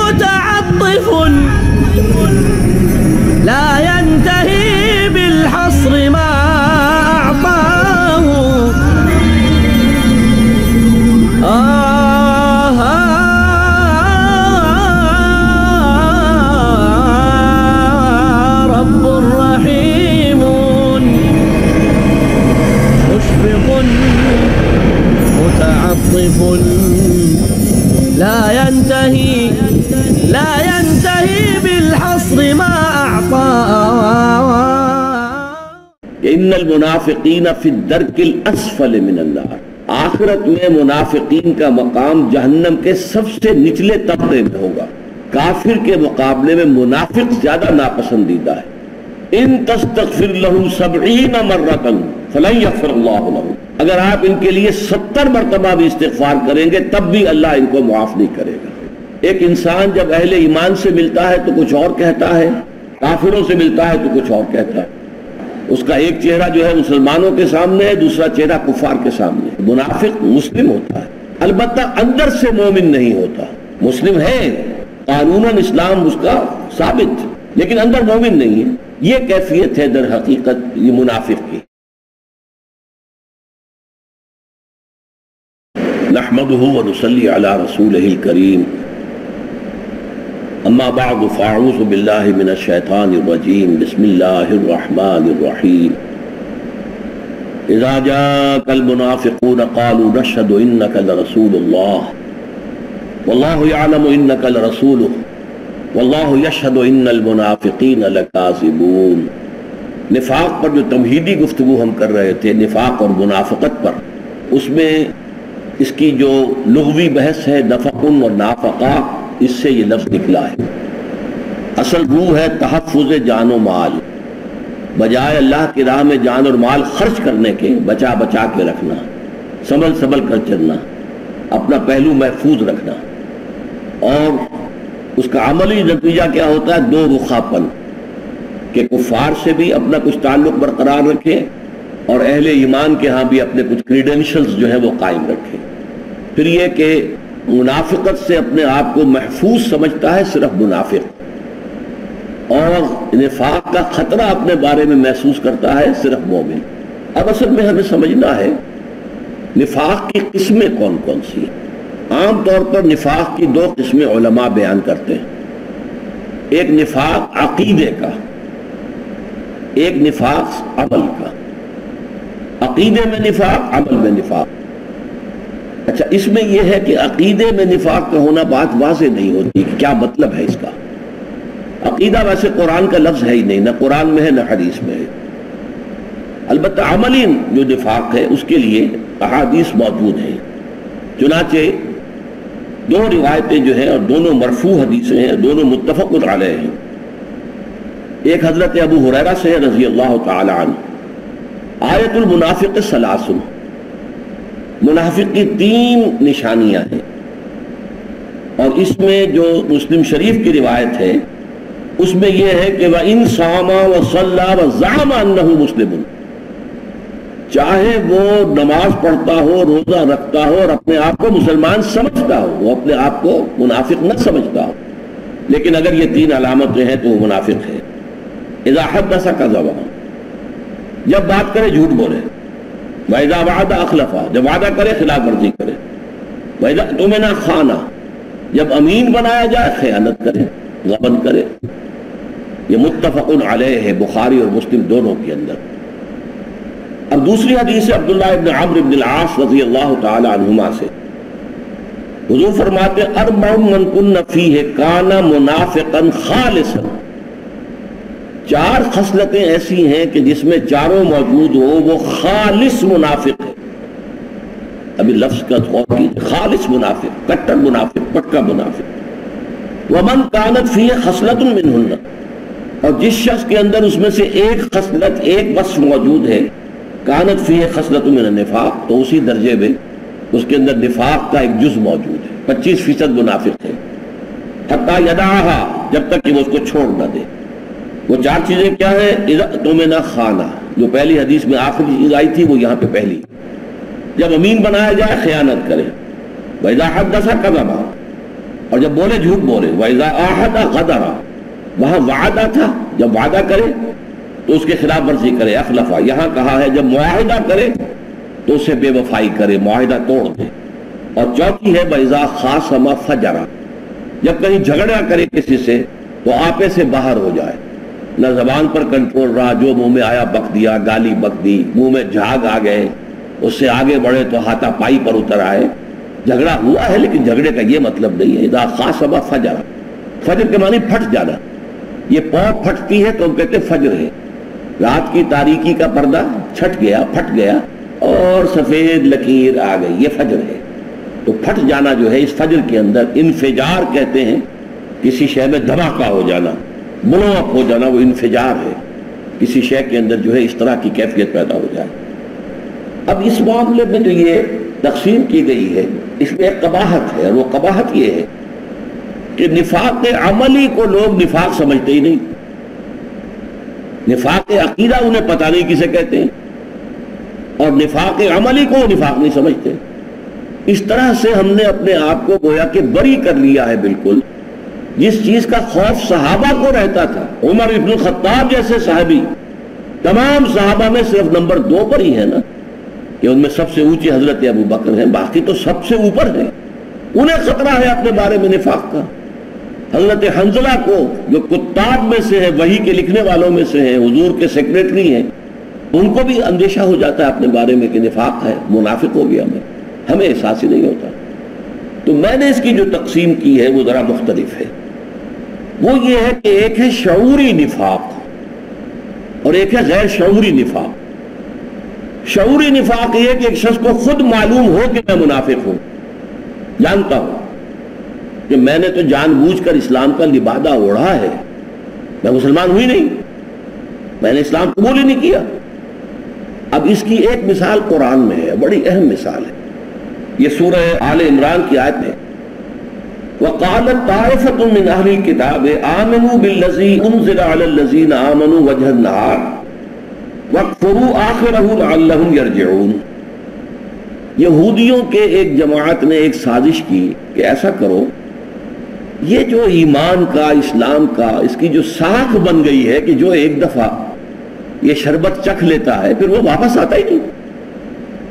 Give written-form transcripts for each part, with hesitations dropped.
متعطف لا ينتهي بالحصر ما أعطاه رب رحيم مشفق متعطف لا ينتهي بالحصر ما أعطاه ان المنافقین فی الدرک الاسفل من النار، آخرت میں منافقین کا مقام جہنم کے سب سے نچلے طبقے میں ہوگا۔ کافر کے مقابلے میں منافق زیادہ ناپسندیدہ ہے۔ ان تستغفر له 70 مرۃ فلن یغفر اللہ له، اگر آپ ان کے لیے 70 مرتبہ بھی استغفار کریں گے تب بھی اللہ ان کو معاف نہیں کرے گا۔ ایک انسان جب اہل ایمان سے ملتا ہے تو کچھ اور کہتا ہے، کافروں سے ملتا ہے تو کچھ اور کہتا ہے۔ اس کا ایک چہرہ جو ہے مسلمانوں کے سامنے ہے، دوسرا چہرہ کفار کے سامنے ہے۔ منافق مسلم ہوتا ہے، البتہ اندر سے مومن نہیں ہوتا۔ مسلم ہے، قانوناً اسلام اس کا ثابت، لیکن اندر مومن نہیں ہے۔ یہ کیفیت ہے در حقیقت یہ منافق کی۔ نحمده ونصلي على رسوله الكريم، اما بعد فاعوذ باللہ من الشیطان الرجیم، بسم اللہ الرحمن الرحیم۔ اذا جاءك المنافقون قالوا نشهد انك لرسول الله والله يعلم انك لرسوله والله يشهد ان المنافقین لكاذبون۔ نفاق پر جو تمہیدی گفتگو ہم کر رہے تھے، نفاق اور منافقت پر، اس میں اس کی جو لغوی بحث ہے نفق اور نافقہ، اس سے یہ لفظ نکلا ہے۔ اصل روح ہے تحفظ جان و مال، بجائے اللہ کی راہ میں جان اور مال خرچ کرنے کے بچا بچا کے رکھنا، سنبھل کر چلنا، اپنا پہلو محفوظ رکھنا۔ اور اس کا عملی نتیجہ کیا ہوتا ہے؟ دو رخا پن، کہ کفار سے بھی اپنا کچھ تعلق برقرار رکھے اور اہل ایمان کے ہاں بھی اپنے کچھ کریڈینشلز جو ہیں وہ قائم رکھے۔ پھر یہ کہ منافقت سے اپنے آپ کو محفوظ سمجھتا ہے صرف منافق، اور نفاق کا خطرہ اپنے بارے میں محسوس کرتا ہے صرف مومن۔ اب اصل میں ہمیں سمجھنا ہے نفاق کی قسمیں کون کون سی ہیں۔ عام طور پر نفاق کی دو قسمیں علماء بیان کرتے ہیں، ایک نفاق عقیدے کا، ایک نفاق عمل کا۔ عقیدے میں نفاق، عمل میں نفاق۔ اچھا، اس میں یہ ہے کہ عقیدے میں نفاق کا ہونا بات واضح نہیں ہوتی کہ کیا مطلب ہے اس کا۔ عقیدہ ویسے قرآن کا لفظ ہے ہی نہیں، نہ قرآن میں ہے نہ حدیث میں ہے۔ البتہ عملی جو نفاق ہے اس کے لیے احادیث موجود ہیں۔ چنانچہ دو روایتیں جو ہیں اور دونوں مرفوع حدیثیں ہیں، دونوں متفق علیہ ہیں۔ ایک حضرت ابو ہریرہ سے رضی اللہ تعالی عنہ، آیت المنافق ثلاث، منافق کی 3 نشانیاں ہیں، اور اس میں جو مسلم شریف کی روایت ہے اس میں یہ ہے کہ وَإِن صَامَ وَصَلَّى وَزَعَمَ أَنَّهُ مُسْلِمٌ، چاہے وہ نماز پڑھتا ہو، روزہ رکھتا ہو اور اپنے آپ کو مسلمان سمجھتا ہو، وہ اپنے آپ کو منافق نہ سمجھتا ہو، لیکن اگر یہ 3 علامتیں ہیں تو وہ منافق ہے۔ اذا حدث کذب، جب بات کرے جھوٹ بولے، وَإِذَا وَعَدَ أَخْلَفَ، جب وعدہ کرے خلاف ورزی کرے، وَإِذَا اؤْتُمِنَ خَانَ، جب امین بنایا جائے خیانت کرے، غبن کرے۔ یہ متفق علیہ ہے بخاری اور مسلم دونوں کے اندر۔ اب دوسری حدیث عبداللہ ابن عمرو بن العاص رضی اللہ تعالی عنہما سے، حضور فرماتے اربع من کن فیہ کان منافقا خالصا، 4 خصلتیں ایسی ہیں کہ جس میں چاروں موجود ہو وہ خالص منافق ہے۔ ابھی لفظ کا غور کیجیے، خالص منافق، کٹر منافق، پکا منافق۔ ومن کانت فیہ خصلۃ منہن، اور جس شخص کے اندر اس میں سے ایک خصلت، ایک وصف موجود ہے، کانت فیہ خصلۃ من النفاق، تو اسی درجے میں اس کے اندر نفاق کا ایک جز موجود ہے، 25% منافق ہے۔ حتی یدعہا، جب تک کہ وہ اس کو چھوڑ نہ دے۔ وہ 4 چیزیں کیا ہیں؟ اذا اؤتمن خانہ، جو پہلی حدیث میں آخری چیز آئی تھی وہ یہاں پہ پہلی، جب امین بنایا جائے خیانت کرے، وَإِذَا حَدَّثَ كَذَبَ، اور جب بولے جھوٹ بولے. وَإِذَا عَاهَدَ غَدَرَ, وہاں وعدہ تھا, جب وعدہ کرے تو اس کے خلاف ورزی کرے, اخلفا. یہاں کہا ہے جب معاہدہ کرے تو اسے بے وفائی کرے, معاہدہ توڑ دے. اور چوتھی ہے وَإِذَا خَاصَمَ فَجَرَ, جب کہیں جھگڑا کرے کسی سے تو آپے سے باہر ہو جائے, نہ زبان پر کنٹرول رہا, جو منہ میں آیا بک دیا, گالی بک دی, منہ میں جھاگ آ گئے, اس سے آگے بڑھے تو ہاتھا پائی پر اتر آئے. جھگڑا ہوا ہے لیکن جھگڑے کا یہ مطلب نہیں ہے. اذا خاصم فجر, فجر کے معنی پھٹ جانا. یہ پاؤں پھٹتی ہے تو ہم کہتے فجر ہے. رات کی تاریکی کا پردہ چھٹ گیا, پھٹ گیا اور سفید لکیر آ گئی, یہ فجر ہے. تو پھٹ جانا جو ہے اس فجر کے اندر انفجار کہتے ہیں. کسی شے میں دھماکہ ہو جانا, بلو اپ ہو جانا, وہ انفجار ہے. کسی شے کے اندر جو ہے اس طرح کی کیفیت پیدا ہو جائے. اب اس معاملے میں جو یہ تقسیم کی گئی ہے اس میں ایک قباحت ہے, اور وہ قباحت یہ ہے کہ نفاق عملی کو لوگ نفاق سمجھتے ہی نہیں. نفاق عقیدہ انہیں پتہ نہیں کسے کہتے ہیں, اور نفاق عملی کو نفاق نہیں سمجھتے. اس طرح سے ہم نے اپنے آپ کو گویا کہ بری کر لیا ہے بالکل. جس چیز کا خوف صحابہ کو رہتا تھا, عمر ابن الخطاب جیسے صحابی تمام صحابہ میں صرف نمبر 2 پر ہی ہے نا, کہ ان میں سب سے اونچے حضرت ابو بکر ہیں, باقی تو سب سے اوپر ہیں. انہیں خطرہ ہے اپنے بارے میں نفاق کا. حضرت حنظلہ کو جو کتاب میں سے ہے, وحی کے لکھنے والوں میں سے ہیں, حضور کے سیکریٹری ہیں, ان کو بھی اندیشہ ہو جاتا ہے اپنے بارے میں کہ نفاق ہے, منافق ہو گیا. ہمیں احساس ہی نہیں ہوتا. تو میں نے اس کی جو تقسیم کی ہے وہ ذرا مختلف ہے. وہ یہ ہے کہ ایک ہے شعوری نفاق اور ایک ہے غیر شعوری نفاق. شعوری نفاق یہ ہے کہ ایک شخص کو خود معلوم ہو کہ میں منافق ہوں, جانتا ہوں کہ میں نے تو جان بوجھ کر اسلام کا لبادہ اوڑھا ہے, میں مسلمان ہوئی نہیں, میں نے اسلام قبول ہی نہیں کیا. اب اس کی ایک مثال قرآن میں ہے, بڑی اہم مثال ہے. یہ سورہ آل عمران کی آیت ہے, وَقَالَتْ طَائِفَةٌ مِّنْ أَهْلِ الْكِتَابِ آمِنُوا بِالَّذِي أُنزِلَ عَلَى الَّذِينَ آمَنُوا وَجْهَ النَّهَارِ وَاكْفُرُوا آخِرَهُ لَعَلَّهُمْ يَرْجِعُونَ. یہودیوں کے ایک جماعت نے ایک سازش کی کہ ایسا کرو, یہ جو ایمان کا, اسلام کا, اس کی جو ساکھ بن گئی ہے کہ جو ایک دفعہ یہ شربت چکھ لیتا ہے پھر وہ واپس آتا ہی نہیں,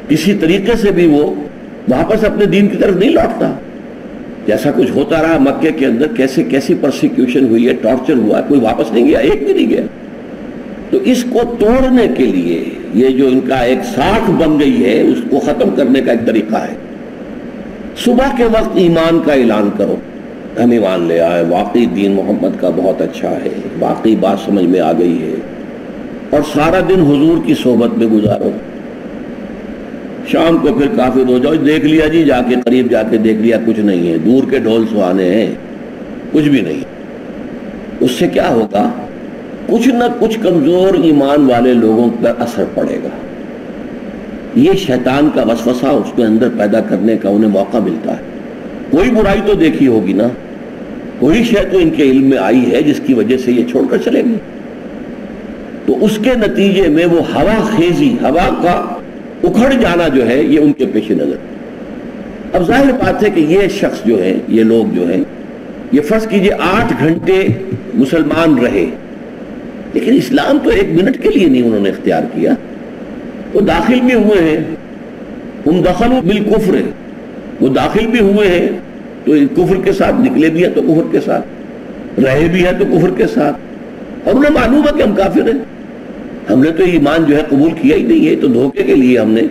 کسی طریقے سے بھی وہ واپس اپنے دین کی طرف نہیں لوٹتا. جیسا کچھ ہوتا رہا مکے کے اندر, کیسی پرسیکیوشن ہوئی ہے, ٹارچر ہوا, کوئی واپس نہیں گیا, ایک بھی نہیں گیا. تو اس کو توڑنے کے لیے یہ جو ان کا ایک ساکھ بن گئی ہے اس کو ختم کرنے کا ایک طریقہ ہے. صبح کے وقت ایمان کا اعلان کرو, ہم ایمان لے آئے, واقعی دین محمد کا بہت اچھا ہے, واقعی بات سمجھ میں آ گئی ہے, اور سارا دن حضور کی صحبت میں گزارو. شام کو پھر کافر ہو جاؤ, دیکھ لیا جی, جا کے قریب جا کے دیکھ لیا, کچھ نہیں ہے, دور کے ڈھول سہانے ہیں, کچھ بھی نہیں. اس سے کیا ہوگا, کچھ نہ کچھ کمزور ایمان والے لوگوں پر اثر پڑے گا. یہ شیطان کا وسوسہ اس کے اندر پیدا کرنے کا انہیں موقع ملتا ہے. کوئی برائی تو دیکھی ہوگی نا, کوئی شے تو ان کے علم میں آئی ہے جس کی وجہ سے یہ چھوڑ کر چلے گی. تو اس کے نتیجے میں وہ ہوا خیزی, ہوا کا اکھڑ جانا جو ہے یہ ان کے پیش نظر. اب ظاہر بات ہے کہ یہ شخص جو ہے, یہ لوگ جو ہیں, یہ فرض کیجئے 8 گھنٹے مسلمان رہے, لیکن اسلام تو 1 منٹ کے لیے نہیں انہوں نے اختیار کیا. وہ داخل بھی ہوئے ہیں, ہم دخلوا بالکفر, وہ داخل بھی ہوئے ہیں تو کفر کے ساتھ, نکلے بھی ہیں تو کفر کے ساتھ, رہے بھی ہیں تو کفر کے ساتھ, اور انہیں معلوم ہے کہ ہم کافر ہیں, ہم نے تو ایمان جو ہے قبول کیا ہی نہیں ہے, تو دھوکے کے لیے ہم نے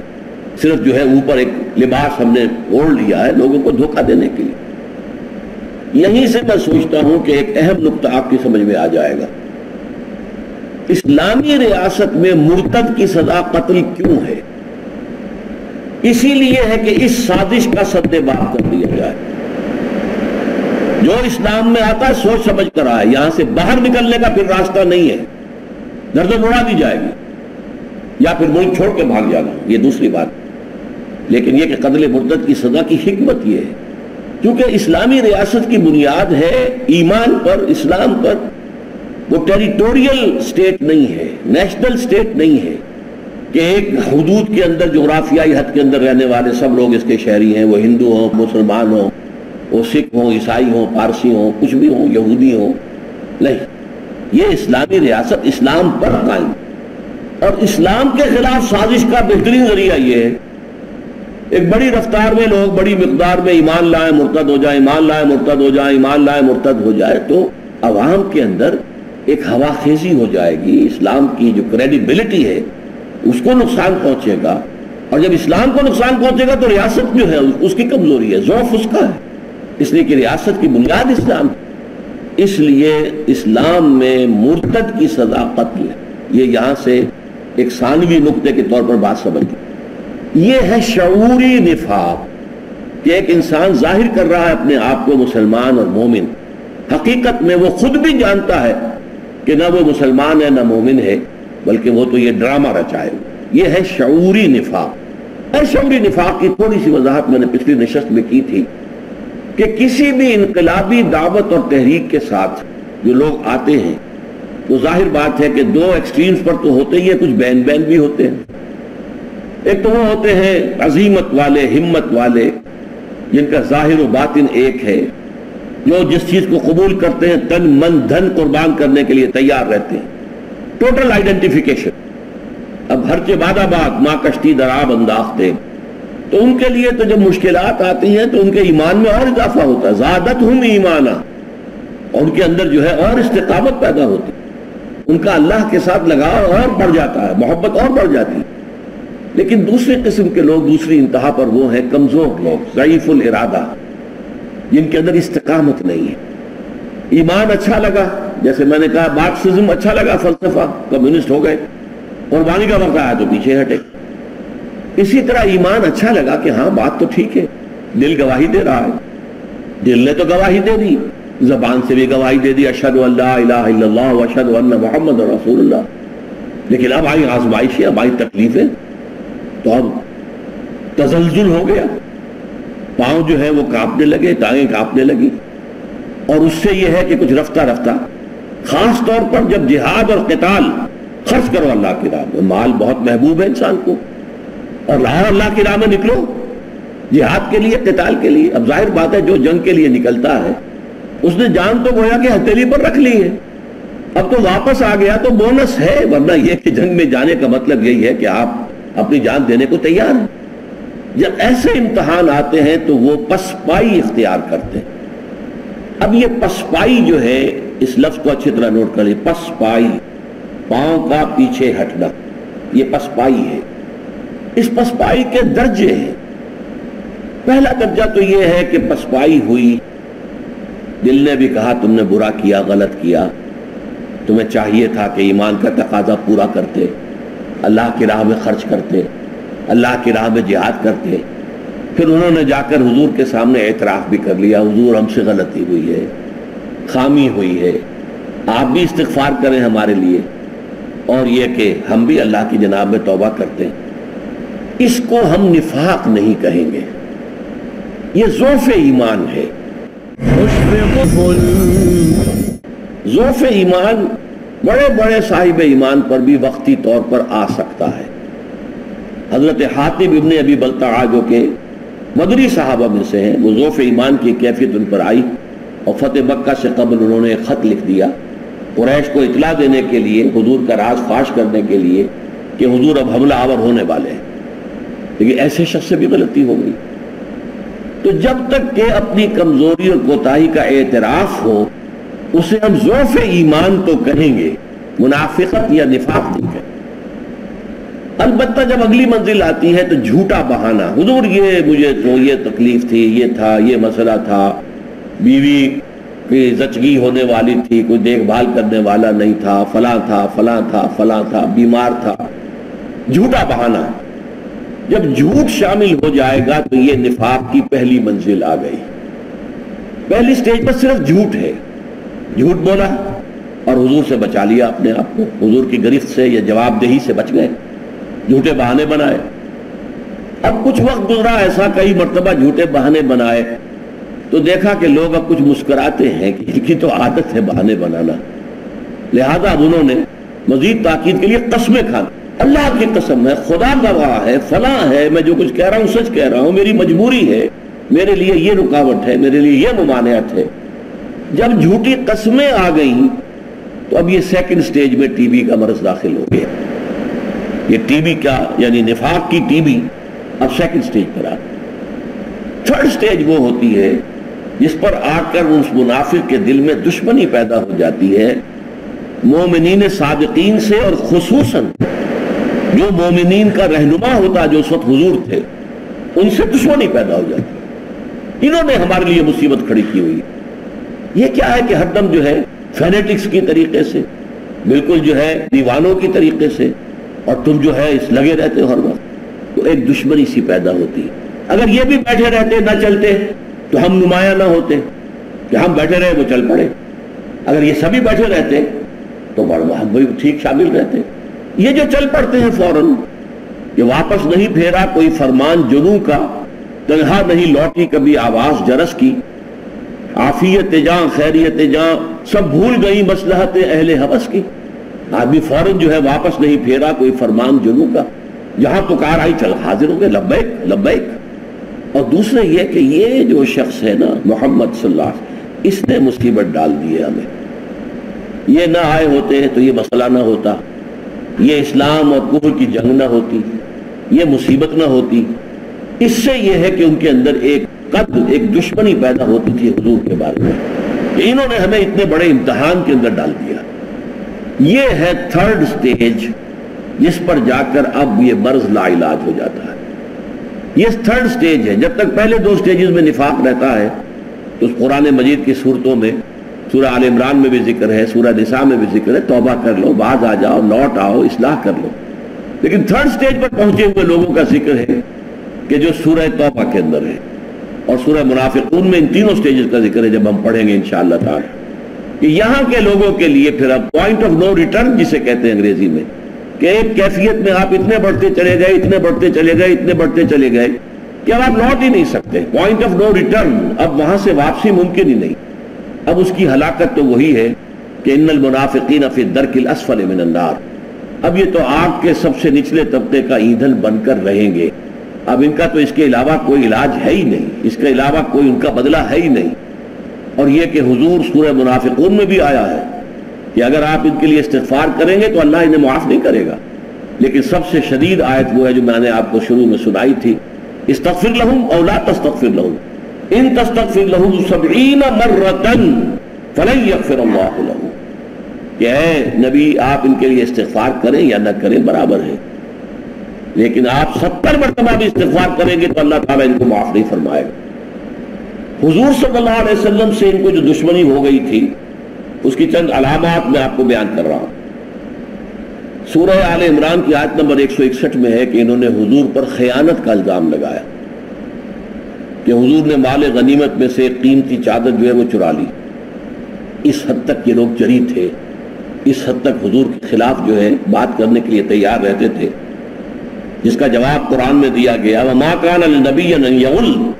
صرف جو ہے اوپر ایک لباس ہم نے اوڑھ لیا ہے لوگوں کو دھوکہ دینے کے لیے. یہیں سے میں سوچتا ہوں کہ ایک اہم نقطہ آپ کی سمجھ میں آ جائے گا. اسلامی ریاست میں مرتد کی سزا قتل کیوں ہے؟ اسی لیے ہے کہ اس سازش کا سد باب کر دیا جائے. جو اسلام میں آتا ہے سوچ سمجھ کر آئے, یہاں سے باہر نکلنے کا پھر راستہ نہیں ہے, گردن اڑا دی جائے گی یا پھر ملک چھوڑ کے بھاگ جانا, یہ دوسری بات. لیکن یہ کہ قتل مرتد کی سزا کی حکمت یہ ہے کیونکہ اسلامی ریاست کی بنیاد ہے ایمان پر, اسلام پر. وہ ٹیریٹوریل سٹیٹ نہیں ہے, نیشنل سٹیٹ نہیں ہے کہ ایک حدود کے اندر, جغرافیائی حد کے اندر رہنے والے سب لوگ اس کے شہری ہیں, وہ ہندو ہوں, مسلمان ہوں, وہ سکھ ہوں، عیسائی ہوں، پارسی ہوں، کچھ بھی ہوں، یہودی ہوں، نہیں، یہ اسلامی ریاست اسلام پر قائم، اور اسلام کے خلاف سازش کا بہترین ذریعہ یہ ہے ایک بڑی رفتار میں لوگ بڑی مقدار میں ایمان لائیں مرتد ہو جائیں، ایمان لائیں مرتد ہو جائیں، ایمان لائیں مرتد ہو جائے، تو عوام کے اندر ایک ہوا خیزی ہو جائے گی، اسلام کی جو کریڈیبلٹی ہے اس کو نقصان پہنچے گا، اور جب اسلام کو نقصان پہنچے گا تو ریاست جو ہے اس کی کمزوری ہے، ضعف اس کا ہے، اس لیے کہ ریاست کی بنیاد اسلام ہے۔ اس لیے اسلام میں مرتد کی سزا قتل ہے۔ یہ یہاں سے ایک ثانوی نقطے کے طور پر بات سمجھیں، یہ ہے شعوری نفاق کہ ایک انسان ظاہر کر رہا ہے اپنے آپ کو مسلمان اور مومن، حقیقت میں وہ خود بھی جانتا ہے کہ نہ وہ مسلمان ہے نہ مومن ہے، بلکہ وہ تو یہ ڈرامہ رچائے۔ یہ ہے شعوری نفاق۔ اور شعوری نفاق کی تھوڑی سی وضاحت میں نے پچھلی نشست میں کی تھی کہ کسی بھی انقلابی دعوت اور تحریک کے ساتھ جو لوگ آتے ہیں تو ظاہر بات ہے کہ دو ایکسٹریمز پر تو ہوتے ہی ہیں، کچھ بین بین بھی ہوتے ہیں۔ ایک تو وہ ہوتے ہیں عزیمت والے، ہمت والے، جن کا ظاہر و باطن ایک ہے، جو جس چیز کو قبول کرتے ہیں تن من دھن قربان کرنے کے لیے تیار رہتے ہیں، ٹوٹل آئیڈینٹیفیکیشن۔ اب ہر چے بادہ باد ماں کشتی درآب انداختے، تو ان کے لیے تو جب مشکلات آتی ہیں تو ان کے ایمان میں اور اضافہ ہوتا ہے، زادتہم ایمانا، اور ان کے اندر جو ہے اور استقامت پیدا ہوتی ہے، ان کا اللہ کے ساتھ لگاؤ اور بڑھ جاتا ہے، محبت اور بڑھ جاتی ہے۔ لیکن دوسری قسم کے لوگ، دوسری انتہا پر وہ ہیں کمزور لوگ، ضعیف الارادہ، جن کے اندر استقامت نہیں ہے۔ ایمان اچھا لگا، جیسے میں نے کہا مارکسزم اچھا لگا، فلسفہ، کمیونسٹ ہو گئے، قربانی کا وقت آیا تو پیچھے ہٹے۔ اسی طرح ایمان اچھا لگا کہ ہاں بات تو ٹھیک ہے، دل گواہی دے رہا ہے، دل نے تو گواہی دے دی، زبان سے بھی گواہی دے دی، اشہد ان لا الہ الا اللہ واشہد ان محمد رسول اللہ، لیکن اب آئی آزمائشیں، اب آئی تکلیفیں، تو اب تزلزل ہو گیا، پاؤں جو ہے وہ کانپنے لگے، ٹانگیں کانپنے لگی، اور اس سے یہ ہے کہ کچھ رفتہ رفتہ، خاص طور پر جب جہاد اور قتال، خرچ کرو اللہ کی راہ میں، مال بہت محبوب ہے انسان کو، اور لاؤ اللہ کی راہ میں نکلو جہاد کے لیے، قتال کے لیے۔ اب ظاہر بات ہے جو جنگ کے لیے نکلتا ہے اس نے جان تو گویا کہ ہتھیلی پر رکھ لی ہے، اب تو واپس آ گیا تو بونس ہے، ورنہ یہ کہ جنگ میں جانے کا مطلب یہی ہے کہ آپ اپنی جان دینے کو تیار ہیں۔ جب ایسے امتحان آتے ہیں تو وہ پسپائی اختیار کرتے ہیں۔ اب یہ پسپائی جو ہے، اس لفظ کو اچھی طرح نوٹ کر لیں، پسپائی، پاؤں کا پیچھے ہٹنا، یہ پسپائی ہے۔ اس پسپائی کے درجے ہیں۔ پہلا درجہ تو یہ ہے کہ پسپائی ہوئی، دل نے بھی کہا تم نے برا کیا، غلط کیا، تمہیں چاہیے تھا کہ ایمان کا تقاضا پورا کرتے، اللہ کی راہ میں خرچ کرتے، اللہ کی راہ میں جہاد کرتے۔ پھر انہوں نے جا کر حضور کے سامنے اعتراف بھی کر لیا، حضور ہم سے غلطی ہوئی ہے، خامی ہوئی ہے، آپ بھی استغفار کریں ہمارے لیے، اور یہ کہ ہم بھی اللہ کی جناب میں توبہ کرتے ہیں۔ اس کو ہم نفاق نہیں کہیں گے، یہ ضعف ایمان ہے۔ ضعف ایمان بڑے بڑے صاحب ایمان پر بھی وقتی طور پر آ سکتا ہے۔ حضرت حاتب ابن ابی بلتعہ جو کہ مدنی صحابہ میں سے ہیں، وہ ضعف ایمان کی کیفیت ان پر آئی، اور فتح مکہ سے قبل انہوں نے ایک خط لکھ دیا قریش کو اطلاع دینے کے لیے، حضور کا راز فاش کرنے کے لیے کہ حضور اب حملہ آور ہونے والے ہیں۔ لیکن ایسے شخص سے بھی غلطی ہو گئی، تو جب تک کہ اپنی کمزوری اور کوتاہی کا اعتراف ہو اسے ہم ضعف ایمان تو کہیں گے، منافقت یا نفاق نہیں کہیں۔ البتہ جب اگلی منزل آتی ہے تو جھوٹا بہانہ، حضور یہ مجھے تو یہ تکلیف تھی، یہ تھا، یہ مسئلہ تھا، بیوی کی زچگی ہونے والی تھی، کوئی دیکھ بھال کرنے والا نہیں تھا، فلاں تھا فلاں تھا فلاں تھا، بیمار تھا، جھوٹا بہانہ۔ جب جھوٹ شامل ہو جائے گا تو یہ نفاق کی پہلی منزل آ گئی۔ پہلی سٹیج پر صرف جھوٹ ہے، جھوٹ بولا اور حضور سے بچا لیا اپنے آپ کو، حضور کی گرفت سے یا جواب دہی سے بچ گئے، جھوٹے بہانے بنائے۔ اب کچھ وقت گزرا، ایسا کئی مرتبہ جھوٹے بہانے بنائے تو دیکھا کہ لوگ اب کچھ مسکراتے ہیں کہ ان کی تو عادت ہے بہانے بنانا، لہذا اب انہوں نے مزید تاکید کے لیے قسمیں کھانا، اللہ کی قسم ہے، خدا گواہ ہے، فلاں ہے، میں جو کچھ کہہ رہا ہوں سچ کہہ رہا ہوں، میری مجبوری ہے، میرے لیے یہ رکاوٹ ہے، میرے لیے یہ ممانعت ہے۔ جب جھوٹی قسمیں آ گئیں تو اب یہ سیکنڈ سٹیج میں ٹی بی کا مرض داخل ہو گیا۔ یہ ٹی بی کا یعنی نفاق کی ٹی بی اب سیکنڈ سٹیج پر آ گئی۔ تھرڈ سٹیج وہ ہوتی ہے جس پر آ کر اس منافق کے دل میں دشمنی پیدا ہو جاتی ہے مومنین صادقین سے، اور خصوصاً جو مومنین کا رہنما ہوتا جو اس وقت حضور تھے ان سے دشمنی پیدا ہو جاتی ہے۔ انہوں نے ہمارے لیے مصیبت کھڑی کی ہوئی۔ یہ کیا ہے کہ ہر دم جو ہے فینیٹکس کی طریقے سے، بالکل جو ہے دیوانوں کی طریقے سے، اور تم جو ہے اس لگے رہتے ہو ہر وقت، تو ایک دشمنی سی پیدا ہوتی ہے۔ اگر یہ بھی بیٹھے رہتے نہ چلتے تو ہم نمایاں نہ ہوتے کہ ہم بیٹھے رہے وہ چل پڑے۔ اگر یہ سبھی بیٹھے رہتے تو ہم بھی ٹھیک شامل رہتے۔ یہ جو چل پڑتے ہیں فوراً، یہ واپس نہیں پھیرا کوئی فرمان جنوں کا، تنہا نہیں لوٹی کبھی آواز جرس کی، عافیت جاں خیریت جاں سب بھول گئی مصلحت اہل ہوس کی۔ آدمی فوراً جو ہے واپس نہیں پھیرا کوئی فرمان جنوں کا، جہاں پکار آئی چل حاضر ہو گئے، لبیک لبیک۔ اور دوسرے یہ کہ یہ جو شخص ہے نا محمد صلی اللہ علیہ وسلم، اس نے مصیبت ڈال دی ہے ہمیں۔ یہ نہ آئے ہوتے تو یہ مسئلہ نہ ہوتا، یہ اسلام اور کفر کی جنگ نہ ہوتی، یہ مصیبت نہ ہوتی۔ اس سے یہ ہے کہ ان کے اندر ایک دشمنی پیدا ہوتی تھی حضور کے بارے میں، کہ انہوں نے ہمیں اتنے بڑے امتحان کے اندر ڈال دیا۔ یہ ہے تھرڈ سٹیج جس پر جا کر اب یہ مرض لا علاج ہو جاتا ہے۔ یہ تھرڈ سٹیج ہے۔ جب تک پہلے دو سٹیجز میں نفاق رہتا ہے تو اس قرآن مجید کی صورتوں میں، سورہ آل عمران میں بھی ذکر ہے، سورہ نساء میں بھی ذکر ہے، توبہ کر لو، باز آ جاؤ، لوٹ آؤ، اصلاح کر لو۔ لیکن تھرڈ سٹیج پر پہنچے ہوئے لوگوں کا ذکر ہے کہ جو سورہ توبہ کے اندر ہے، اور سورہ منافقون میں ان تینوں سٹیجز کا ذکر ہے جب ہم پڑھیں گے انشاءاللہ تعالی، کہ یہاں کے لوگوں کے لیے پھر اب پوائنٹ آف نو ریٹرن جسے کہتے ہیں انگریزی میں، کہ ایک کیفیت میں آپ اتنے بڑھتے چلے گئے، اتنے بڑھتے چلے گئے، اتنے بڑھتے چلے گئے کہ اب آپ لوٹ ہی نہیں سکتے۔ پوائنٹ آف نو ریٹرن، اب وہاں سے واپسی ممکن ہی نہیں۔ اب اس کی ہلاکت تو وہی ہے کہ ان المنافقین فی الدرک الاسفل من النار، اب یہ تو آگ کے سب سے نچلے طبقے کا ایندھن بن کر رہیں گے۔ اب ان کا تو اس کے علاوہ کوئی علاج ہے ہی نہیں، اس کے علاوہ کوئی ان کا بدلہ ہے ہی نہیں۔ اور یہ کہ حضور سورہ منافقون میں بھی آیا ہے کہ اگر آپ ان کے لیے استغفار کریں گے تو اللہ انہیں معاف نہیں کرے گا۔ لیکن سب سے شدید آیت وہ ہے جو میں نے آپ کو شروع میں سنائی تھی، استغفر لہم او لا تستغفر لہم ان تستغفر لہم 70 مرۃ فلن یغفر اللہ لہم، کہ اے نبی آپ ان کے لیے استغفار کریں یا نہ کریں برابر ہے، لیکن آپ 70 مرتبہ بھی استغفار کریں گے تو اللہ تعالیٰ ان کو معاف نہیں فرمائے گا۔ حضور صلی اللہ علیہ وسلم سے ان کو جو دشمنی ہو گئی تھی اس کی چند علامات میں آپ کو بیان کر رہا ہوں۔ سورہ آل عمران کی آیت نمبر 161 میں ہے کہ انہوں نے حضور پر خیانت کا الزام لگایا، کہ حضور نے مال غنیمت میں سے ایک قیمتی چادر جو ہے وہ چرا لی۔ اس حد تک یہ لوگ جری تھے، اس حد تک حضور کے خلاف جو ہے بات کرنے کے لیے تیار رہتے تھے، جس کا جواب قرآن میں دیا گیا وَمَا كَانَ لِنَبِيٍّ أَن يَغُلَّ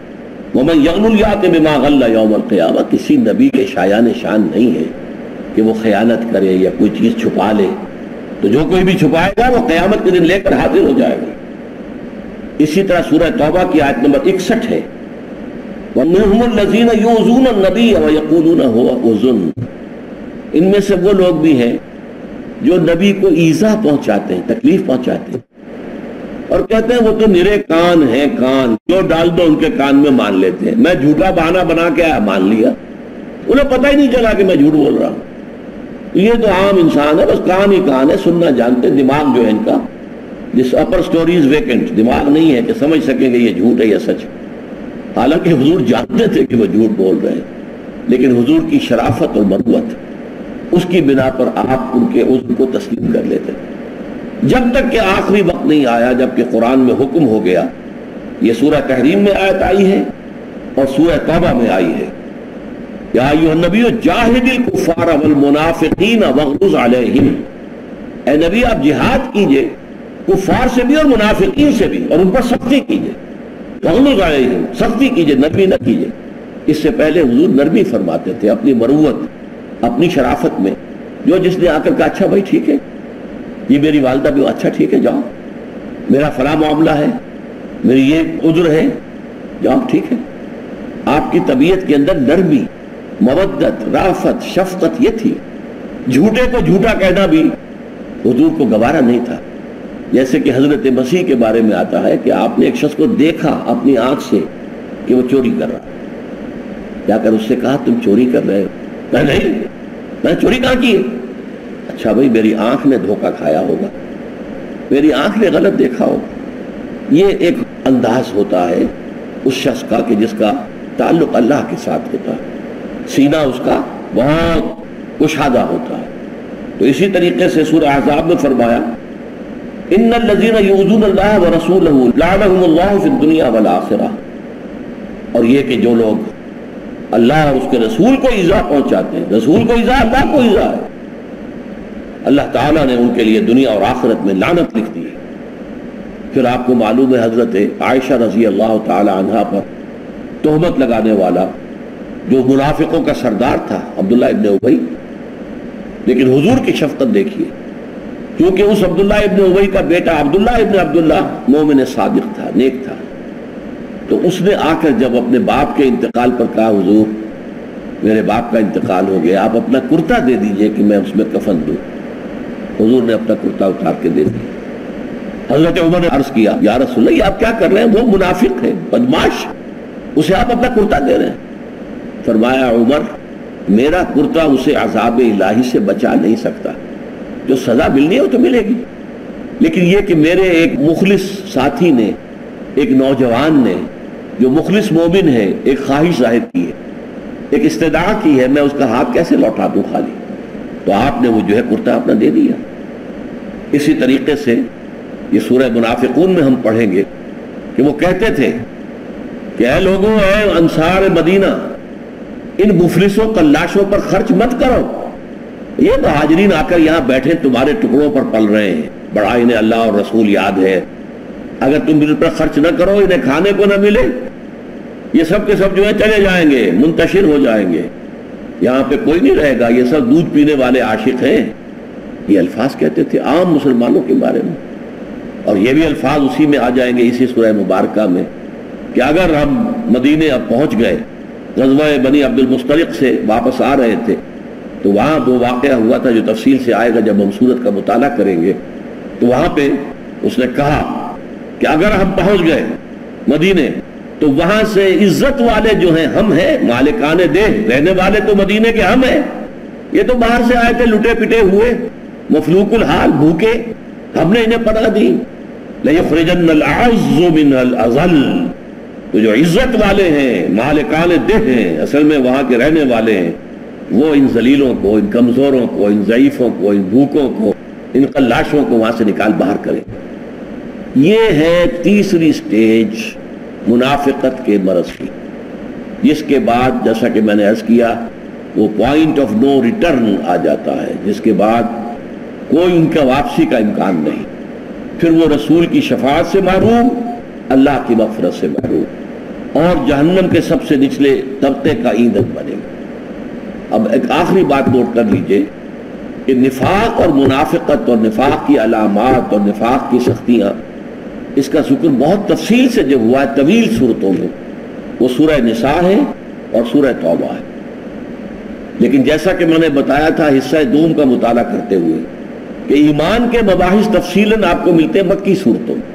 وَمَن يَغْلُلْ يَأْتِ بِمَا غَلَّ يَوْمَ الْقِيَامَةِ۔ کسی نبی کے شایان شان نہیں ہے کہ وہ خیانت کرے یا کوئی چیز چھپا لے، تو جو کوئی بھی چھپائے گا وہ قیامت کے دن لے کر حاضر ہو جائے گا۔ اسی طرح سورہ توبہ کی آیت نمبر 61 ہے وَمِنْهُمُ الَّذِينَ يُؤْذُونَ النَّبِيَّ وَيَقُولُونَ هُوَ أُذُنٌ، ان میں سے وہ لوگ بھی ہیں جو نبی کو ایذا پہنچاتے ہیں، تکلیف پہنچاتے ہیں، اور کہتے ہیں وہ تو نرے کان ہیں، کان جو ڈال دو ان کے کان میں مان لیتے ہیں۔ میں جھوٹا بہانہ بنا کے مان لیا، انہیں پتہ ہی نہیں چلا کہ میں جھوٹ بول رہا ہوں۔ یہ تو عام انسان ہے، بس کان ہی کان ہے، سننا جانتے، دماغ جو ہے ان کا جس اپر سٹوری از ویکنٹ، دماغ نہیں ہے کہ سمجھ سکیں کہ یہ جھوٹ ہے یا سچ۔ حالانکہ حضور جانتے تھے کہ وہ جھوٹ بول رہے ہیں، لیکن حضور کی شرافت اور مروت اس کی بنا پر آپ ان کے عذر کو تسلیم کر لیتے، جب تک کہ آخری وقت نہیں آیا جب کہ قرآن میں حکم ہو گیا۔ یہ سورہ تحریم میں آیت آئی ہے اور سورہ توبہ میں آئی ہے، یا ایھا النبی جاہد الکفار والمنافقین واغلظ علیہم، اے نبی آپ جہاد کیجئے کفار سے بھی اور منافقین سے بھی، اور ان پر سختی کیجئے، واغلظ علیہم، سختی کیجئے، نرمی نہ کیجئے۔ اس سے پہلے حضور نرمی فرماتے تھے اپنی مروت، اپنی شرافت میں۔ جو جس نے آ کر کہا اچھا بھائی ٹھیک ہے، یہ میری والدہ بھی، اچھا ٹھیک ہے جاؤ، میرا فلاں معاملہ ہے، میری یہ عذر ہے، جاؤ ٹھیک ہے، آپ کی طبیعت کے اندر نرمی، مودت، رافت، شفقت یہ تھی. جھوٹے کو جھوٹا کہنا بھی حضور کو گوارا نہیں تھا. جیسے کہ حضرت مسیح کے بارے میں آتا ہے کہ آپ نے ایک شخص کو دیکھا اپنی آنکھ سے کہ وہ چوری کر رہا، جا کر اس سے کہا تم چوری کر رہے ہو؟ نہیں، میں چوری کہاں کی ہے؟ اچھا بھائی میری آنکھ نے دھوکہ کھایا ہوگا، میری آنکھ نے غلط دیکھا ہوگا. یہ ایک انداز ہوتا ہے اس شخص کا کہ جس کا تعلق اللہ کے ساتھ ہوتا ہے، سینہ اس کا بہت کشادہ ہوتا ہے. تو اسی طریقے سے سورہ احزاب میں فرمایا ان الذین یؤذون اللہ ورسولہ لعنہم اللہ فی الدنیا والآخرہ. اور یہ کہ جو لوگ اللہ اور اس کے رسول کو ایذا پہنچاتے ہیں، رسول کو ایذا اللہ کو ایذا ہے، اللہ تعالیٰ نے ان کے لیے دنیا اور آخرت میں لعنت لکھ دی ہے. پھر آپ کو معلوم ہے حضرت عائشہ رضی اللہ تعالی عنہا پر تہمت لگانے والا جو منافقوں کا سردار تھا عبداللہ ابن ابی، لیکن حضور کی شفقت دیکھیے، کیونکہ اس عبداللہ ابن ابی کا بیٹا عبداللہ ابن عبداللہ مومن صادق تھا، نیک تھا. تو اس نے آ کر جب اپنے باپ کے انتقال پر کہا حضور میرے باپ کا انتقال ہو گیا، آپ اپنا کرتا دے دیجئے کہ میں اس میں کفن دوں. حضور نے اپنا کرتا اتار کے دے دیا. حضرت عمر نے عرض کیا یا رسول اللہ یہ آپ کیا کر رہے ہیں؟ وہ منافق ہے، بدماش، اسے آپ اپنا کرتا دے رہے ہیں. فرمایا عمر میرا کرتا اسے عذاب الہی سے بچا نہیں سکتا، جو سزا ملنی ہے وہ تو ملے گی، لیکن یہ کہ میرے ایک مخلص ساتھی نے، ایک نوجوان نے جو مخلص مومن ہے، ایک خواہش ظاہر کی ہے، ایک استدعا کی ہے، میں اس کا ہاتھ کیسے لوٹا دوں خالی؟ تو آپ نے وہ جو ہے کرتا اپنا دے دیا. اسی طریقے سے یہ سورہ منافقون میں ہم پڑھیں گے کہ وہ کہتے تھے کہ اے لوگوں، اے انصار مدینہ، ان مفلسوں کلاشوں پر خرچ مت کرو. یہ مہاجرین آ کر یہاں بیٹھے تمہارے ٹکڑوں پر پل رہے ہیں، بڑا انہیں اللہ اور رسول یاد ہے، اگر تم ان پر خرچ نہ کرو انہیں کھانے کو نہ ملے، یہ سب کے سب جو ہے چلے جائیں گے، منتشر ہو جائیں گے، یہاں پہ کوئی نہیں رہے گا، یہ سب دودھ پینے والے عاشق ہیں. یہ الفاظ کہتے تھے عام مسلمانوں کے بارے میں. اور یہ بھی الفاظ اسی میں آ جائیں گے اسی سورہ مبارکہ میں کہ اگر ہم مدینے اب پہنچ گئے، غزوہ بنی عبد المستلق سے واپس آ رہے تھے، تو وہاں وہ واقعہ ہوا تھا جو تفصیل سے آئے گا جب ہم سورت کا مطالعہ کریں گے. تو وہاں پہ اس نے کہا کہ اگر ہم پہنچ گئے مدینے تو وہاں سے عزت والے جو ہیں ہم ہیں، مالکان دہ رہنے والے تو مدینے کے ہم ہیں، یہ تو باہر سے آئے تھے لٹے پٹے ہوئے، مفلوق الحال، بھوکے، ہم نے انہیں پناہ دی. لَيُخْرِجَنَّ الْأَعَزُّ مِنْ الْأَذَلِّ. تو جو عزت والے ہیں، مالکان دہ ہیں، اصل میں وہاں کے رہنے والے ہیں، وہ ان ذلیلوں کو، ان کمزوروں کو، ان ضعیفوں کو، ان بھوکوں کو، ان قلاشوں کو وہاں سے نکال باہر کریں. یہ ہے تیسری سٹیج منافقت کے مرض کی، جس کے بعد جیسا کہ میں نے عرض کیا وہ پوائنٹ آف نو ریٹرن آ جاتا ہے، جس کے بعد کوئی ان کا واپسی کا امکان نہیں. پھر وہ رسول کی شفاعت سے محروم، اللہ کی مغفرت سے محروم، اور جہنم کے سب سے نچلے طبقے کا ایندھن بنے گا. اب ایک آخری بات نوٹ کر لیجئے کہ نفاق اور منافقت اور نفاق کی علامات اور نفاق کی سختیاں، اس کا ذکر بہت تفصیل سے جو ہوا ہے طویل صورتوں میں، وہ سورہ نساء ہے اور سورہ توبہ ہے. لیکن جیسا کہ میں نے بتایا تھا حصہ دوم کا مطالعہ کرتے ہوئے کہ ایمان کے مباحث تفصیلاً آپ کو ملتے ہیں مکی صورتوں میں،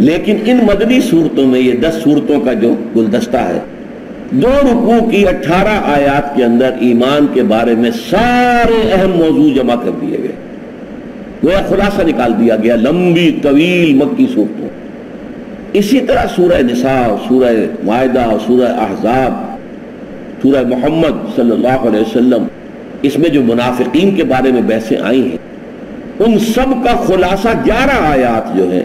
لیکن ان مدنی صورتوں میں یہ 10 صورتوں کا جو گلدستہ ہے، 2 رکوع کی 18 آیات کے اندر ایمان کے بارے میں سارے اہم موضوع جمع کر دیے گئے، وہ خلاصہ نکال دیا گیا لمبی طویل مکی صورتوں. اسی طرح سورہ نساء، سورہ مائدہ، سورہ احزاب، سورہ محمد صلی اللہ علیہ وسلم، اس میں جو منافقین کے بارے میں بحثیں آئی ہیں، ان سب کا خلاصہ 11 آیات جو ہیں،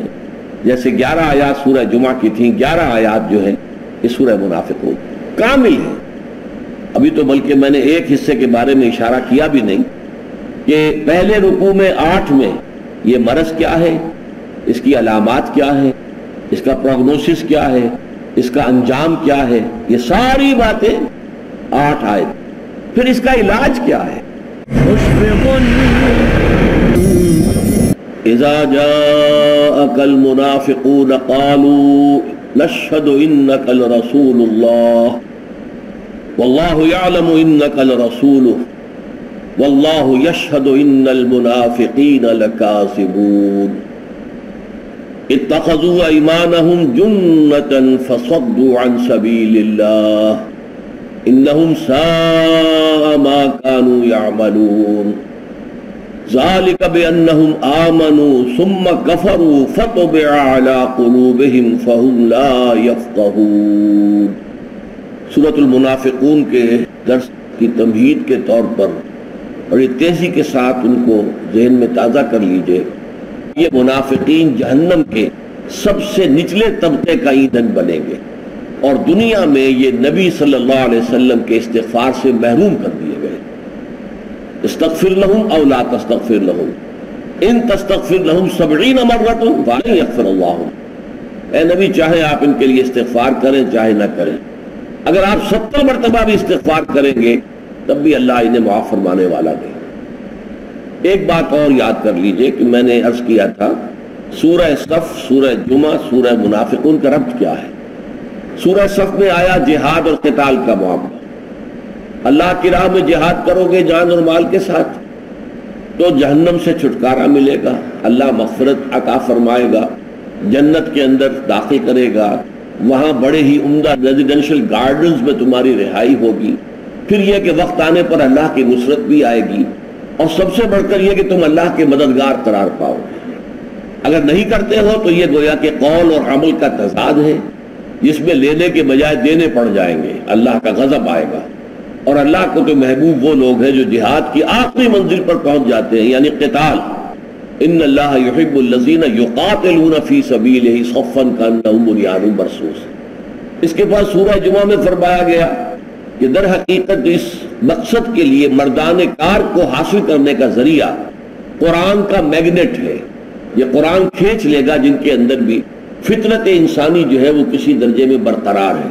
جیسے 11 آیات سورہ جمعہ کی تھیں، 11 آیات جو ہیں اس سورہ منافقون کامل ہے. ابھی تو بلکہ میں نے ایک حصے کے بارے میں اشارہ کیا بھی نہیں کہ پہلے رکوع میں 8 میں یہ مرض کیا ہے، اس کی علامات کیا ہے، اس کا پروگنوسس کیا ہے، اس کا انجام کیا ہے، یہ ساری باتیں 8 آیت. پھر اس کا علاج کیا ہے. اذا جاءك المنافقون قالوا نشهد إنك لرسول الله والله يعلم إنك لرسوله والله يشهد إن المنافقين لكاذبون اتخذوا أيمانهم جنة فصدوا عن سبيل الله إنهم ساء ما كانوا يعملون ذلك بأنهم آمنوا ثم كفروا فطبع على قلوبهم فهم لا يفقهون. سورۃ المنافقون کے درس کی تمہید کے طور پر اور یہ تیزی کے ساتھ ان کو ذہن میں تازہ کر لیجئے. یہ منافقین جہنم کے سب سے نچلے طبقے کا ایندھن بنیں گے اور دنیا میں یہ نبی صلی اللہ علیہ وسلم کے استغفار سے محروم کر دیے گئے. استغفر لهم او لا تستغفر لهم ان تستغفر لهم 70 مرة فلن يغفر الله. اے نبی چاہے آپ ان کے لیے استغفار کریں چاہے نہ کریں، اگر آپ 70 مرتبہ بھی استغفار کریں گے تب بھی اللہ انہیں معاف فرمانے والا نہیں. ایک بات اور یاد کر لیجئے کہ میں نے عرض کیا تھا سورہ صف، سورہ جمعہ، سورہ منافقون کا ربط کیا ہے. سورہ صف میں آیا جہاد اور قتال کا معاملہ. اللہ کی راہ میں جہاد کرو گے جان اور مال کے ساتھ تو جہنم سے چھٹکارا ملے گا، اللہ مغفرت عطا فرمائے گا، جنت کے اندر داخل کرے گا، وہاں بڑے ہی عمدہ ریزیڈنشل گارڈنز میں تمہاری رہائی ہوگی. پھر یہ کہ وقت آنے پر اللہ کی نصرت بھی آئے گی اور سب سے بڑھ کر یہ کہ تم اللہ کے مددگار قرار پاؤ. اگر نہیں کرتے ہو تو یہ گویا کہ قول اور عمل کا تضاد ہے جس میں لینے کے بجائے دینے پڑ جائیں گے، اللہ کا غضب آئے گا. اور اللہ کو تو محبوب وہ لوگ ہیں جو جہاد کی آخری منزل پر پہنچ جاتے ہیں، یعنی قتال. ان اللہ یحب الذین یقاتلون فی سبیلہ صفا کانہم بنیان مرصوص. اس کے بعد سورہ جمعہ میں فرمایا گیا کہ در حقیقت اس مقصد کے لیے مردان کار کو حاصل کرنے کا ذریعہ قرآن کا میگنیٹ ہے. یہ قرآن کھینچ لے گا جن کے اندر بھی فطرت انسانی جو ہے وہ کسی درجے میں برقرار ہے،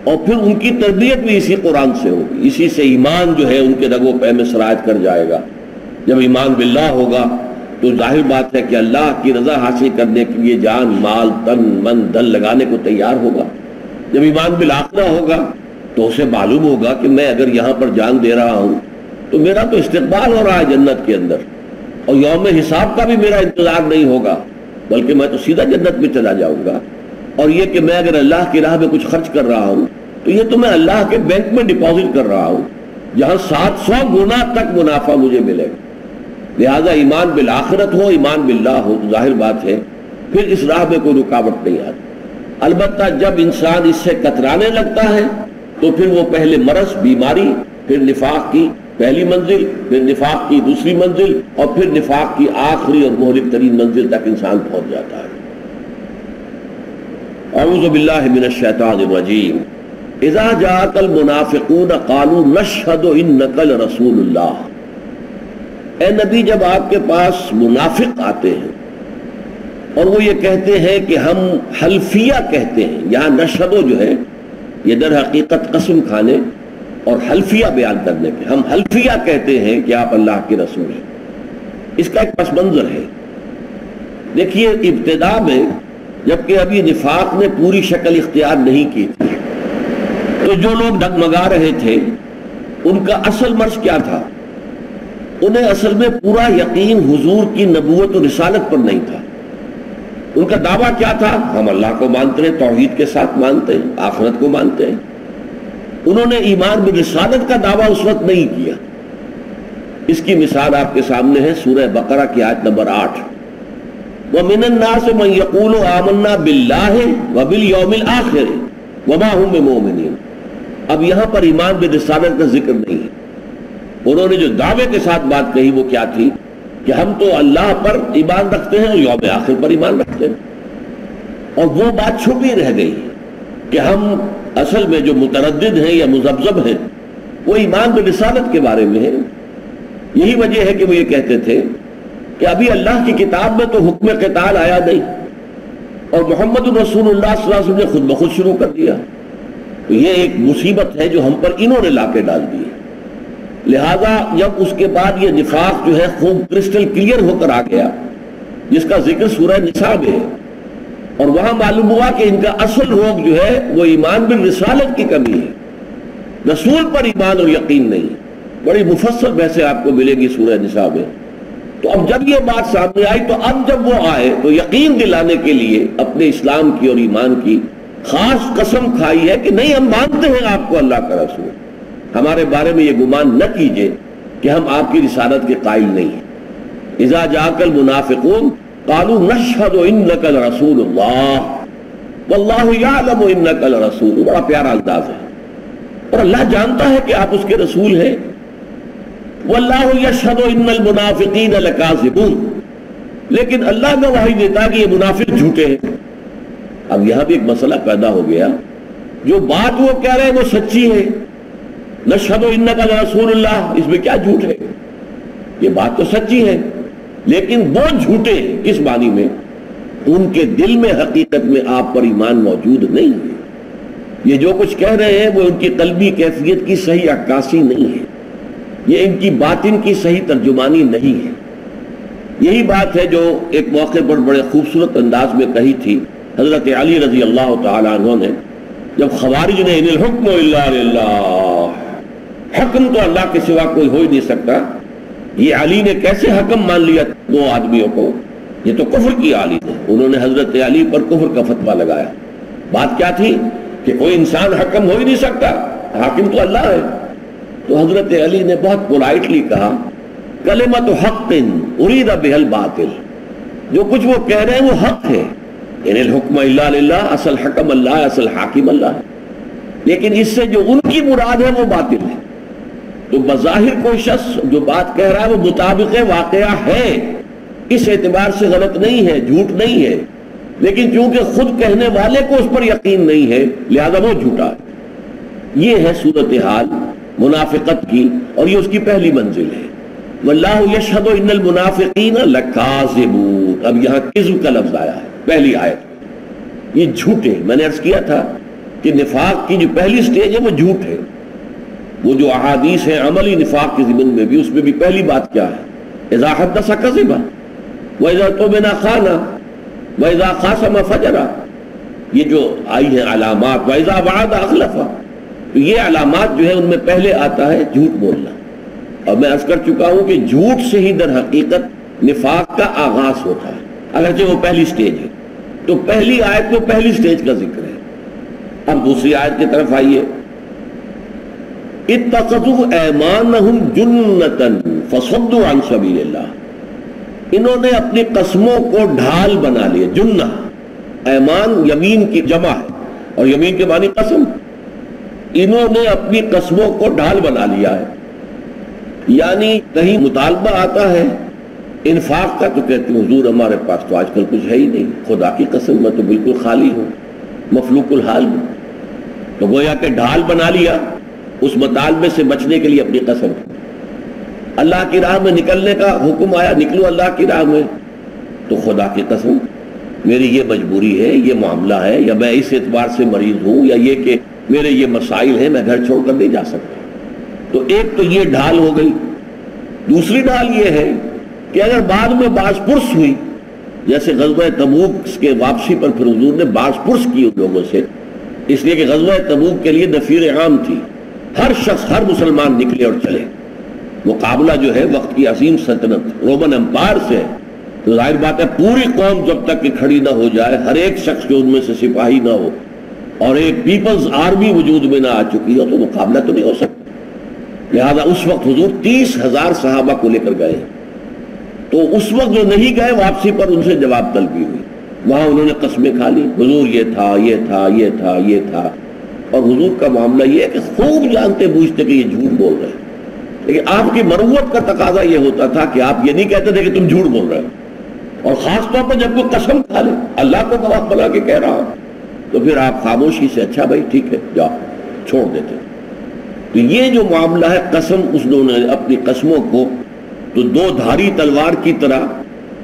اور پھر ان کی تربیت بھی اسی قرآن سے ہوگی. اسی سے ایمان جو ہے ان کے رگ و پے میں سرایت کر جائے گا. جب ایمان باللہ ہوگا تو ظاہر بات ہے کہ اللہ کی رضا حاصل کرنے کے لیے جان مال تن من دھن لگانے کو تیار ہوگا. جب ایمان بالآخرہ ہوگا تو اسے معلوم ہوگا کہ میں اگر یہاں پر جان دے رہا ہوں تو میرا تو استقبال ہو رہا ہے جنت کے اندر، اور یوم حساب کا بھی میرا انتظار نہیں ہوگا بلکہ میں تو سیدھا جنت میں چلا جاؤں گا. اور یہ کہ میں اگر اللہ کی راہ میں کچھ خرچ کر رہا ہوں تو یہ تو میں اللہ کے بینک میں ڈپازٹ کر رہا ہوں جہاں 700 گنا تک منافع مجھے ملے گا. لہذا ایمان بالآخرت ہو، ایمان باللہ ہو، ظاہر بات ہے پھر اس راہ میں کوئی رکاوٹ نہیں آتی. البتہ جب انسان اس سے کترانے لگتا ہے تو پھر وہ پہلے مرض بیماری، پھر نفاق کی پہلی منزل، پھر نفاق کی دوسری منزل، اور پھر نفاق کی آخری اور مہلک ترین منزل تک انسان پہنچ جاتا ہے. اعوذ باللہ من الشیطان الرجیم. اذا جاءك المنافقون قالوا نشهد انك لرسول اللہ. اے نبی جب آپ کے پاس منافق آتے ہیں اور وہ یہ کہتے ہیں کہ ہم حلفیہ کہتے ہیں، یہاں نشہد جو ہے یہ در حقیقت قسم کھانے اور حلفیہ بیان کرنے کے، ہم حلفیہ کہتے ہیں کہ آپ اللہ کے رسول ہیں. اس کا ایک پس منظر ہے. دیکھیے ابتدا میں جبکہ ابھی نفاق نے پوری شکل اختیار نہیں کی تھی تو جو لوگ ڈگمگا رہے تھے ان کا اصل مرض کیا تھا؟ انہیں اصل میں پورا یقین حضور کی نبوت و رسالت پر نہیں تھا. ان کا دعویٰ کیا تھا؟ ہم اللہ کو مانتے ہیں، توحید کے ساتھ مانتے ہیں، آخرت کو مانتے ہیں. انہوں نے ایمان بالرسالت کا دعویٰ اس وقت نہیں کیا. اس کی مثال آپ کے سامنے ہے سورہ بقرہ کی آیت نمبر 8. وَمِنَ النَّاسِ مَن يَقُولُ آمَنَّا بِاللَّهِ وَبِالْيَوْمِ الْآخِرِ وَمَا هُمْ بِمُؤْمِنِينَ. اب یہاں پر ایمان بالرسالت کا ذکر نہیں ہے. انہوں نے جو دعوے کے ساتھ بات کہی وہ کیا تھی کہ ہم تو اللہ پر ایمان رکھتے ہیں اور یوم آخر پر ایمان رکھتے ہیں، اور وہ بات چھپی رہ گئی کہ ہم اصل میں جو متردد ہیں یا مذبذب ہیں وہ ایمان بالرسالت کے بارے میں ہے. یہی وجہ ہے کہ وہ یہ کہتے تھے کہ ابھی اللہ کی کتاب میں تو حکم قتال آیا نہیں اور محمد رسول اللہ صلی اللہ علیہ وسلم نے خود بخود شروع کر دیا. تو یہ ایک مصیبت ہے جو ہم پر انہوں نے لا کے ڈال دی ہے. لہذا جب اس کے بعد یہ نفاق جو ہے خوب کرسٹل کلیئر ہو کر آ گیا جس کا ذکر سورہ نساء میں ہے اور وہاں معلوم ہوا کہ ان کا اصل روگ جو ہے وہ ایمان بالرسالت کی کمی ہے، رسول پر ایمان اور یقین نہیں ہے۔ بڑی مفصل بحثیں آپ کو ملے گی سورہ نساء میں۔ تو اب جب یہ بات سامنے آئی تو اب جب وہ آئے تو یقین دلانے کے لیے اپنے اسلام کی اور ایمان کی خاص قسم کھائی ہے کہ نہیں، ہم مانتے ہیں آپ کو اللہ کا رسول، ہمارے بارے میں یہ گمان نہ کیجئے کہ ہم آپ کی رسالت کے قائل نہیں ہیں۔ اذا جاءک المنافقون قالوا نشهد انک لرسول اللہ واللہ یعلم انک لرسول، بڑا پیارا انداز ہے، اور اللہ جانتا ہے کہ آپ اس کے رسول ہیں۔ واللہ یشہد ان المنافقین لکاذبون، لیکن اللہ گواہی دیتا ہے کہ یہ منافق جھوٹے ہیں۔ اب یہاں بھی ایک مسئلہ پیدا ہو گیا، جو بات وہ کہہ رہے ہیں وہ سچی ہے، نشہد انک لرسول اللہ، اس میں کیا جھوٹ ہے؟ یہ بات تو سچی ہے، لیکن وہ جھوٹے ہیں کس معنی میں؟ ان کے دل میں حقیقت میں آپ پر ایمان موجود نہیں ہے۔ یہ جو کچھ کہہ رہے ہیں وہ ان کی قلبی کیفیت کی صحیح عکاسی نہیں ہے، یہ ان کی باطن کی صحیح ترجمانی نہیں ہے۔ یہی بات ہے جو ایک موقع پر بڑے خوبصورت انداز میں کہی تھی حضرت علی رضی اللہ تعالیٰ عنہ نے، جب خوارج نے ان الحکم الا للہ، حکم تو اللہ کے سوا کوئی ہو ہی نہیں سکتا، یہ علی نے کیسے حکم مان لیا دو آدمیوں کو؟ یہ تو کفر کیا علی نے، انہوں نے حضرت علی پر کفر کا فتویٰ لگایا۔ بات کیا تھی کہ کوئی انسان حکم ہو ہی نہیں سکتا، حاکم تو اللہ ہے۔ تو حضرت علی نے بہت پولائٹلی کہا کلمۃ حق ارید بها الباطل، جو کچھ وہ کہہ رہے ہیں وہ حق ہے، ان الحکم الا للہ، اصل حکم اللہ ہے، اصل حاکم اللہ ہے، لیکن اس سے جو ان کی مراد ہے وہ باطل ہے۔ تو بظاہر کوئی شخص جو بات کہہ رہا ہے وہ مطابق واقعہ ہے، اس اعتبار سے غلط نہیں ہے، جھوٹ نہیں ہے، لیکن چونکہ خود کہنے والے کو اس پر یقین نہیں ہے لہذا وہ جھوٹا ہے۔ یہ ہے صورتحال منافقت کی، اور یہ اس کی پہلی منزل ہے۔ واللہ یشہد ان المنافقین لکاذبون، اب یہاں کذب کا لفظ آیا ہے پہلی آیت، یہ جھوٹے۔ میں نے عرض کیا تھا کہ نفاق کی جو پہلی سٹیج ہے وہ جھوٹ ہے۔ وہ جو احادیث ہیں عملی نفاق کے ضمن میں بھی، اس میں بھی پہلی بات کیا ہے؟ اذا حدث کذب واذا اؤتمن خان واذا خاصم فجر، یہ جو آئی ہیں علامات، واذا وعد اخلف، تو یہ علامات جو ہے ان میں پہلے آتا ہے جھوٹ بولنا۔ اور میں عرض کر چکا ہوں کہ جھوٹ سے ہی در حقیقت نفاق کا آغاز ہوتا ہے، اگرچہ وہ پہلی سٹیج ہے۔ تو پہلی آیت میں پہلی سٹیج کا ذکر ہے۔ اب دوسری آیت کی طرف آئیے، اتخذوا ایمانہم جنتا فصدوا عن سبیل اللہ، انہوں نے اپنی قسموں کو ڈھال بنا لیا۔ جنہ، ایمان یمین کی جمع ہے، اور یمین کے معنی قسم، انہوں نے اپنی قسموں کو ڈھال بنا لیا ہے۔ یعنی کہیں مطالبہ آتا ہے انفاق کا تو کہتے ہیں حضور ہمارے پاس تو آج کل کچھ ہے ہی نہیں، خدا کی قسم میں تو بالکل خالی ہوں، مفلوق الحال ہوں۔ تو گویا کہ ڈھال بنا لیا اس مطالبے سے بچنے کے لیے اپنی قسم۔ اللہ کی راہ میں نکلنے کا حکم آیا، نکلو اللہ کی راہ میں، تو خدا کی قسم میری یہ مجبوری ہے، یہ معاملہ ہے، یا میں اس اعتبار سے مریض ہوں، یا یہ کہ میرے یہ مسائل ہیں، میں گھر چھوڑ کر نہیں جا سکتا۔ تو ایک تو یہ ڈھال ہو گئی۔ دوسری ڈھال یہ ہے کہ اگر بعد میں باز پرس ہوئی، جیسے غزوہ تبوک کے واپسی پر پھر حضور نے باز پرس کی ان لوگوں سے، اس لیے کہ غزوہ تبوک کے لیے نفیر عام تھی، ہر شخص ہر مسلمان نکلے اور چلے۔ مقابلہ جو ہے وقت کی عظیم سلطنت رومن امپائر سے ہے، تو ظاہر بات ہے پوری قوم جب تک کہ کھڑی نہ ہو جائے، ہر ایک شخص جو ان میں سے سپاہی نہ ہو اور ایک پیپلز آرمی وجود میں نہ آ چکی ہو، تو مقابلہ تو نہیں ہو سکتا۔ لہذا اس وقت حضور 30,000 صحابہ کو لے کر گئے، تو اس وقت جو نہیں گئے واپسی پر ان سے جواب طلبی ہوئی، وہاں انہوں نے قسمیں کھا لی، حضور یہ تھا یہ تھا یہ تھا یہ تھا، اور حضور کا معاملہ یہ ہے کہ خوب جانتے بوجھتے کہ یہ جھوٹ بول رہے ہیں، لیکن آپ کی مروت کا تقاضا یہ ہوتا تھا کہ آپ یہ نہیں کہتے تھے کہ تم جھوٹ بول رہے ہو، اور خاص طور پر جب کوئی قسم کھا لے، اللہ کو گواہ بنا کے کہہ رہا ہوں، تو پھر آپ خاموشی سے اچھا بھائی ٹھیک ہے جاؤ چھوڑ دیتے۔ تو یہ جو معاملہ ہے قسم، اس نے اپنی قسموں کو تو دو دھاری تلوار کی طرح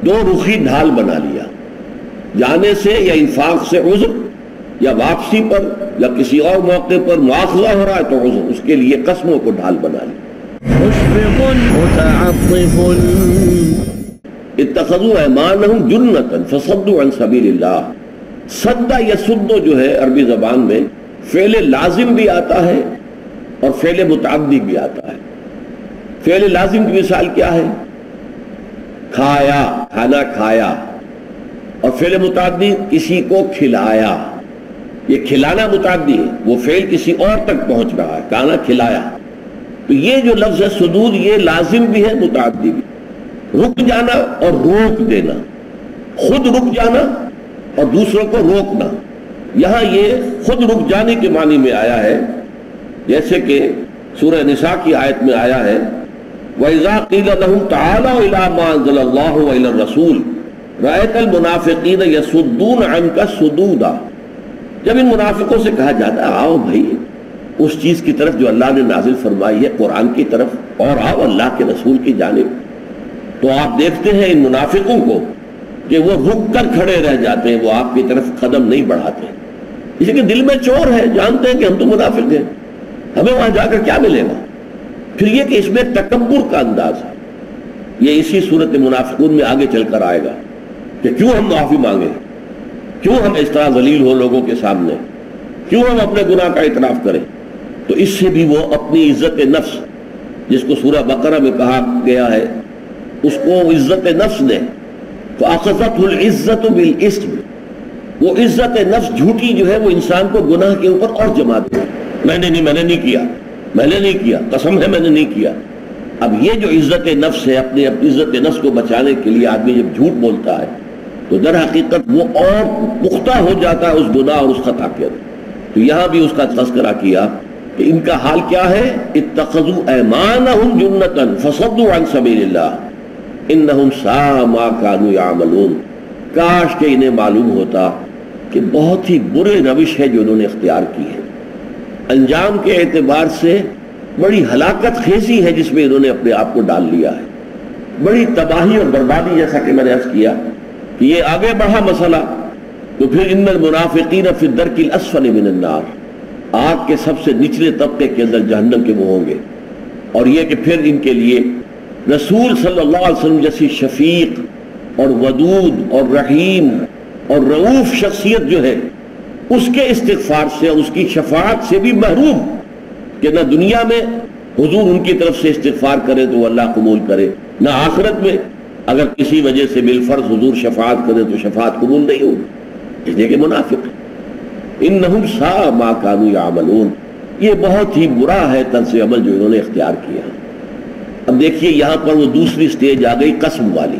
دو رخی ڈھال بنا لیا، جانے سے یا انفاق سے عذر، یا واپسی پر یا کسی اور موقع پر مواخذہ ہو رہا ہے تو عذر، اس کے لیے قسموں کو ڈھال بنا لیا۔ مشفق متعطف اتخذوا ایمانہم جنتا فصدوا عن سبیل اللہ، سدہ یسدو جو ہے عربی زبان میں فعل لازم بھی آتا ہے اور فعل متعدی بھی آتا ہے. فعل لازم کی مثال کیا ہے؟ کھایا، کھانا کھایا. اور فعل متعدی کسی کو کھلایا. یہ کھلانا متعدی ہے، وہ فعل کسی اور تک پہنچ رہا ہے، کھانا کھلایا. تو یہ جو لفظ ہے سدود، یہ لازم بھی ہے متعدی بھی. رک جانا اور روک دینا، خود رک جانا اور دوسروں کو روکنا. یہاں یہ خود رک جانے کے معنی میں آیا ہے، جیسے کہ سورہ نساء کی آیت میں آیا ہے وَإِذَا قِيلَ لَهُمْ تَعَالَوْا إِلَىٰ مَا أَنزَلَ اللَّهُ وَإِلَى الرَّسُولِ رَأَيْتَ الْمُنَافِقِينَ يَصُدُّونَ عَنْكَ صُدُودًا. جب ان منافقوں سے کہا جاتا ہے آؤ بھائی اس چیز کی طرف جو اللہ نے نازل فرمائی ہے، قرآن کی طرف، اور آؤ اللہ کے رسول کی جانب، تو آپ دیکھتے ہیں ان منافقوں کو کہ وہ رک کر کھڑے رہ جاتے ہیں، وہ آپ کی طرف قدم نہیں بڑھاتے. اسی کے دل میں چور ہے، جانتے ہیں کہ ہم تو منافق ہیں، ہمیں وہاں جا کر کیا ملے گا. پھر یہ کہ اس میں تکبر کا انداز ہے. یہ اسی صورت منافقون میں آگے چل کر آئے گا کہ کیوں ہم معافی مانگیں، کیوں ہم اس طرح ذلیل ہو لوگوں کے سامنے، کیوں ہم اپنے گناہ کا اعتراف کریں. تو اس سے بھی وہ اپنی عزت نفس، جس کو سورہ بقرہ میں کہا گیا ہے، اس کو عزت نفس نے فَأَخَذَتْهُ الْعِزَّةُ بِالْإِثْمِ، وہ عزت نفس جھوٹی جو ہے وہ انسان کو گناہ کے اوپر اور جما دے. میں نے نہیں کیا، قسم ہے میں نے نہیں کیا. اب یہ جو عزت نفس ہے، اپنی عزت نفس کو بچانے کے لیے آدمی جب جھوٹ بولتا ہے تو در حقیقت وہ اور پختہ ہو جاتا ہے اس گناہ اور اس خطا کے اندر. تو یہاں بھی اس کا تذکرہ کیا کہ ان کا حال کیا ہے، اتخذوا ایمانہم جنۃ فصدوا عن سبیل اللہ انہم ساء ما کانوا یعملون. کاش کہ انہیں معلوم ہوتا کہ بہت ہی برے روش ہے جو انہوں نے اختیار کی ہے. انجام کے اعتبار سے بڑی ہلاکت خیزی ہے جس میں انہوں نے اپنے آپ کو ڈال لیا ہے، بڑی تباہی اور بربادی. جیسا کہ میں نے عرض کیا کہ یہ آگے بڑھا مسئلہ تو پھر ان المنافقین فی الدرک الاسفل من النار، آگ کے سب سے نچلے طبقے کے اندر جہنم کے وہ ہوں گے. اور یہ کہ پھر ان کے لیے رسول صلی اللہ علیہ وسلم جیسی شفیق اور ودود اور رحیم اور رؤوف شخصیت جو ہے، اس کے استغفار سے اور اس کی شفاعت سے بھی محروم، کہ نہ دنیا میں حضور ان کی طرف سے استغفار کرے تو اللہ قبول کرے، نہ آخرت میں اگر کسی وجہ سے بالفرض حضور شفاعت کرے تو شفاعت قبول نہیں ہوگی. اس لیے کہ منافق انہم ساء ما کانوا یعملون، یہ بہت ہی برا ہے طرز عمل جو انہوں نے اختیار کیا. اب دیکھیے یہاں پر وہ دوسری سٹیج آ گئی قسم والی.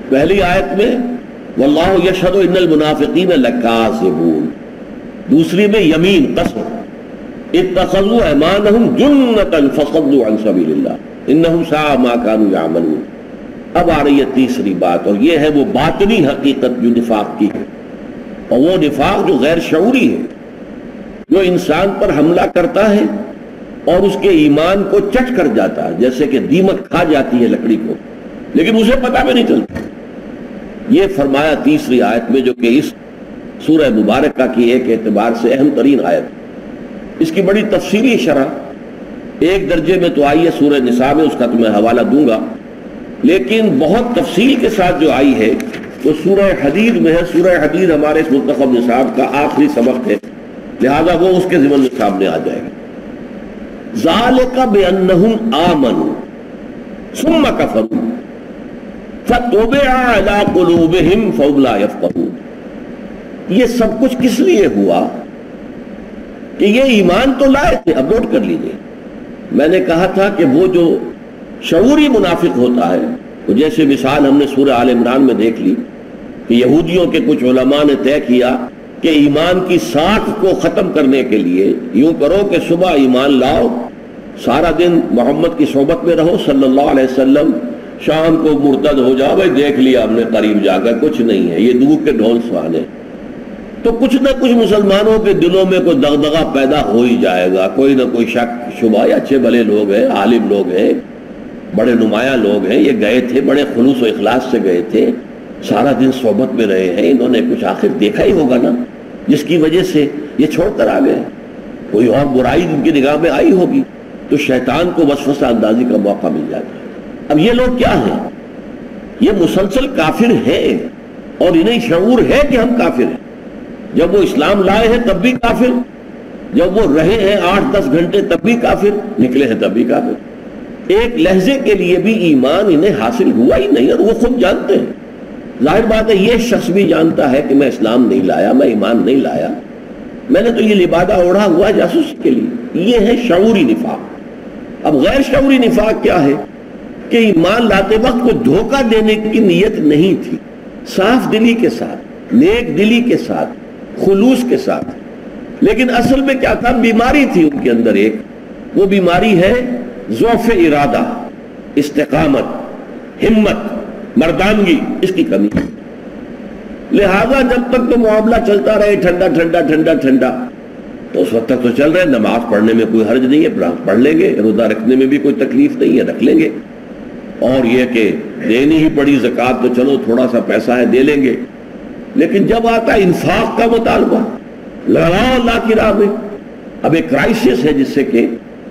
پہلی آیت میں واللہ یشہد ان المنافقین لکاذبون، دوسری میں یمین قسم، اتخذوا ایمانہم جنۃ فصدوا عن سبیل اللہ انہم ساء ما کانوا یعملون. اب آ رہی ہے تیسری بات، اور یہ ہے وہ باطنی حقیقت جو نفاق کی ہے، اور وہ نفاق جو غیر شعوری ہے، جو انسان پر حملہ کرتا ہے اور اس کے ایمان کو چٹ کر جاتا ہے، جیسے کہ دیمک کھا جاتی ہے لکڑی کو لیکن اسے پتہ بھی نہیں چلتا. یہ فرمایا تیسری آیت میں، جو کہ اس سورہ مبارکہ کی ایک اعتبار سے اہم ترین آیت. اس کی بڑی تفصیلی شرح ایک درجے میں تو آئی ہے سورہ نساء میں، اس کا تو میں حوالہ دوں گا، لیکن بہت تفصیل کے ساتھ جو آئی ہے وہ سورہ حدید میں ہے. سورہ حدید ہمارے اس منتخب نصاب کا آخری سبق ہے، لہذا وہ اس کے ضمن میں سامنے آ جائے گا. ذالک بأنہم آمنوا ثم کفروا فطبع علی قلوبہم فہم لا یفقہون. یہ سب کچھ کس لیے ہوا کہ یہ ایمان تو لائے تھے. اب نوٹ کر لیجئے، میں نے کہا تھا کہ وہ جو شعوری منافق ہوتا ہے، وہ جیسے مثال ہم نے سورہ آل عمران میں دیکھ لی کہ یہودیوں کے کچھ علماء نے طے کیا کہ ایمان کی ساکھ کو ختم کرنے کے لیے یوں کرو کہ صبح ایمان لاؤ، سارا دن محمد کی صحبت میں رہو صلی اللہ علیہ وسلم، شام کو مرتد ہو جاؤ، بھائی دیکھ لیا ہم نے قریب جا کر کچھ نہیں ہے، یہ دور کے ڈھول سہانے. تو کچھ نہ کچھ مسلمانوں کے دلوں میں کوئی دغدغہ پیدا ہو ہی جائے گا، کوئی نہ کوئی شک شبہ. اچھے بھلے لوگ ہیں، عالم لوگ ہیں، بڑے نمایاں لوگ ہیں، یہ گئے تھے بڑے خلوص و اخلاص سے گئے تھے، سارا دن صحبت میں رہے ہیں، انہوں نے کچھ آخر دیکھا ہی ہوگا نا جس کی وجہ سے یہ چھوڑ کر آ گئے، کوئی اور برائی ان کی نگاہ میں آئی ہوگی، تو شیطان کو وسوسہ اندازی کا موقع مل جاتا ہے. اب یہ لوگ کیا ہیں؟ یہ مسلسل کافر ہیں اور انہیں شعور ہے کہ ہم کافر ہیں. جب وہ اسلام لائے ہیں تب بھی کافر، جب وہ رہے ہیں 8-10 گھنٹے تب بھی کافر، نکلے ہیں تب بھی کافر۔ ایک لہجے کے لیے بھی ایمان انہیں حاصل ہوا ہی نہیں، اور وہ خود جانتے ہیں۔ ظاہر بات ہے یہ شخص بھی جانتا ہے کہ میں اسلام نہیں لایا، میں ایمان نہیں لایا، میں نے تو یہ لبادہ اوڑھا ہوا جاسوسی کے لیے۔ یہ ہے شعوری نفاق۔ اب غیر شعوری نفاق کیا ہے کہ ایمان لاتے وقت کوئی دھوکہ دینے کی نیت نہیں تھی، صاف دلی کے ساتھ، نیک دلی کے ساتھ، خلوص کے ساتھ، لیکن اصل میں کیا تھا؟ بیماری تھی ان کے اندر ایک، وہ بیماری ہے ضعف ارادہ، استقامت، ہمت، مردانگی، اس کی کمی۔ لہذا جب تک تو معاملہ چلتا رہے ٹھنڈا ٹھنڈا ٹھنڈا ٹھنڈا تو اس وقت تک تو چل رہے، نماز پڑھنے میں کوئی حرج نہیں ہے، پڑھ لیں گے، روزہ رکھنے میں بھی کوئی تکلیف نہیں ہے، رکھ لیں گے، اور یہ کہ دینی ہی پڑی زکوٰۃ تو چلو تھوڑا سا پیسہ ہے دے لیں گے۔ لیکن جب آتا ہے انفاق کا مطالبہ، لڑاؤ اللہ کی راہ میں، اب ایک کرائسس ہے جس سے کہ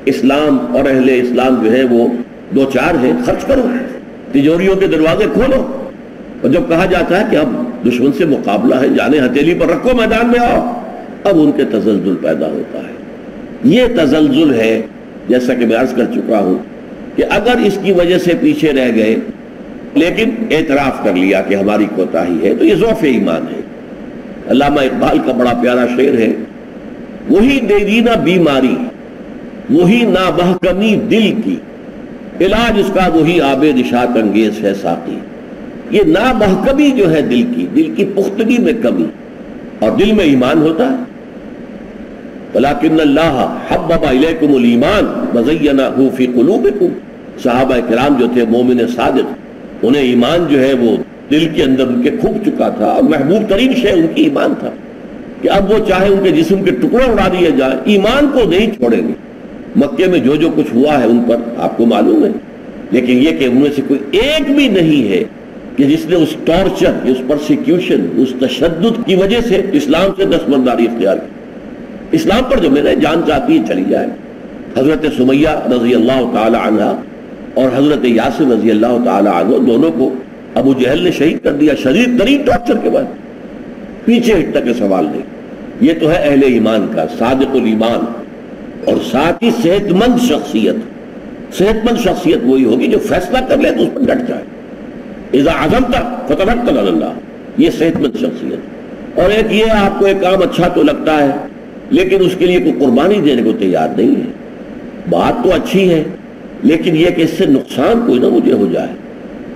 اسلام اور اہل اسلام جو ہے وہ دو چار ہیں، خرچ کرو، تجوریوں کے دروازے کھولو، اور جب کہا جاتا ہے کہ اب دشمن سے مقابلہ ہے، جانے ہتھیلی پر رکھو، میدان میں آؤ، اب ان کے تزلزل پیدا ہوتا ہے۔ یہ تزلزل ہے، جیسا کہ میں عرض کر چکا ہوں کہ اگر اس کی وجہ سے پیچھے رہ گئے لیکن اعتراف کر لیا کہ ہماری کوتاہی ہے تو یہ ضعف ایمان ہے۔ علامہ اقبال کا بڑا پیارا شعر ہے، وہی دیرینہ بیماری، وہی نابہکمی دل کی، علاج اس کا وہی آب نشاط انگیز ہے ساقی۔ یہ نابہکمی جو ہے دل کی پختگی میں کمی، اور دل میں ایمان ہوتا ہے۔ وَلَكِنَّ اللَّهَ حَبَّبَ إِلَيْكُمُ الْإِيمَانَ وَزَيَّنَهُ فِي قُلُوبِكُمْ۔ صحابہ کرام جو تھے مومن صادق، انہیں ایمان جو ہے وہ دل کے اندر ان کے کھپ چکا تھا، اور محبوب ترین شے ان کی ایمان تھا کہ اب وہ چاہے ان کے جسم کے ٹکڑے اڑا دیے جائیں، ایمان کو نہیں چھوڑیں گے۔ مکے میں جو کچھ ہوا ہے ان پر آپ کو معلوم ہے، لیکن یہ کہ ان میں سے کوئی ایک بھی نہیں ہے کہ جس نے اس ٹارچر، اس پرسیکیوشن، اس تشدد کی وجہ سے اسلام سے دستبرداری اختیار کی۔ اسلام پر جو میرے جان چاہتی ہے چلی جائے۔ حضرت سمیہ رضی اللہ تعالی عنہ اور حضرت یاسر رضی اللہ تعالی عنہ دونوں کو ابو جہل نے شہید کر دیا شدید ترین ٹارچر کے بعد، پیچھے ہٹنے کے سوال نہیں۔ یہ تو ہے اہل ایمان کا صادق الایمان، اور ساتھ ہی صحت مند شخصیت۔ صحت مند شخصیت وہی ہوگی جو فیصلہ کر لے تو اس پر ڈٹ جائے، اذا عزمت فتوکل علی اللہ، یہ صحت مند شخصیت۔ اور ایک یہ آپ کو ایک کام اچھا تو لگتا ہے لیکن اس کے لیے کوئی قربانی دینے کو تیار نہیں ہے۔ بات تو اچھی ہے لیکن یہ کہ اس سے نقصان کوئی نہ مجھے ہو جائے،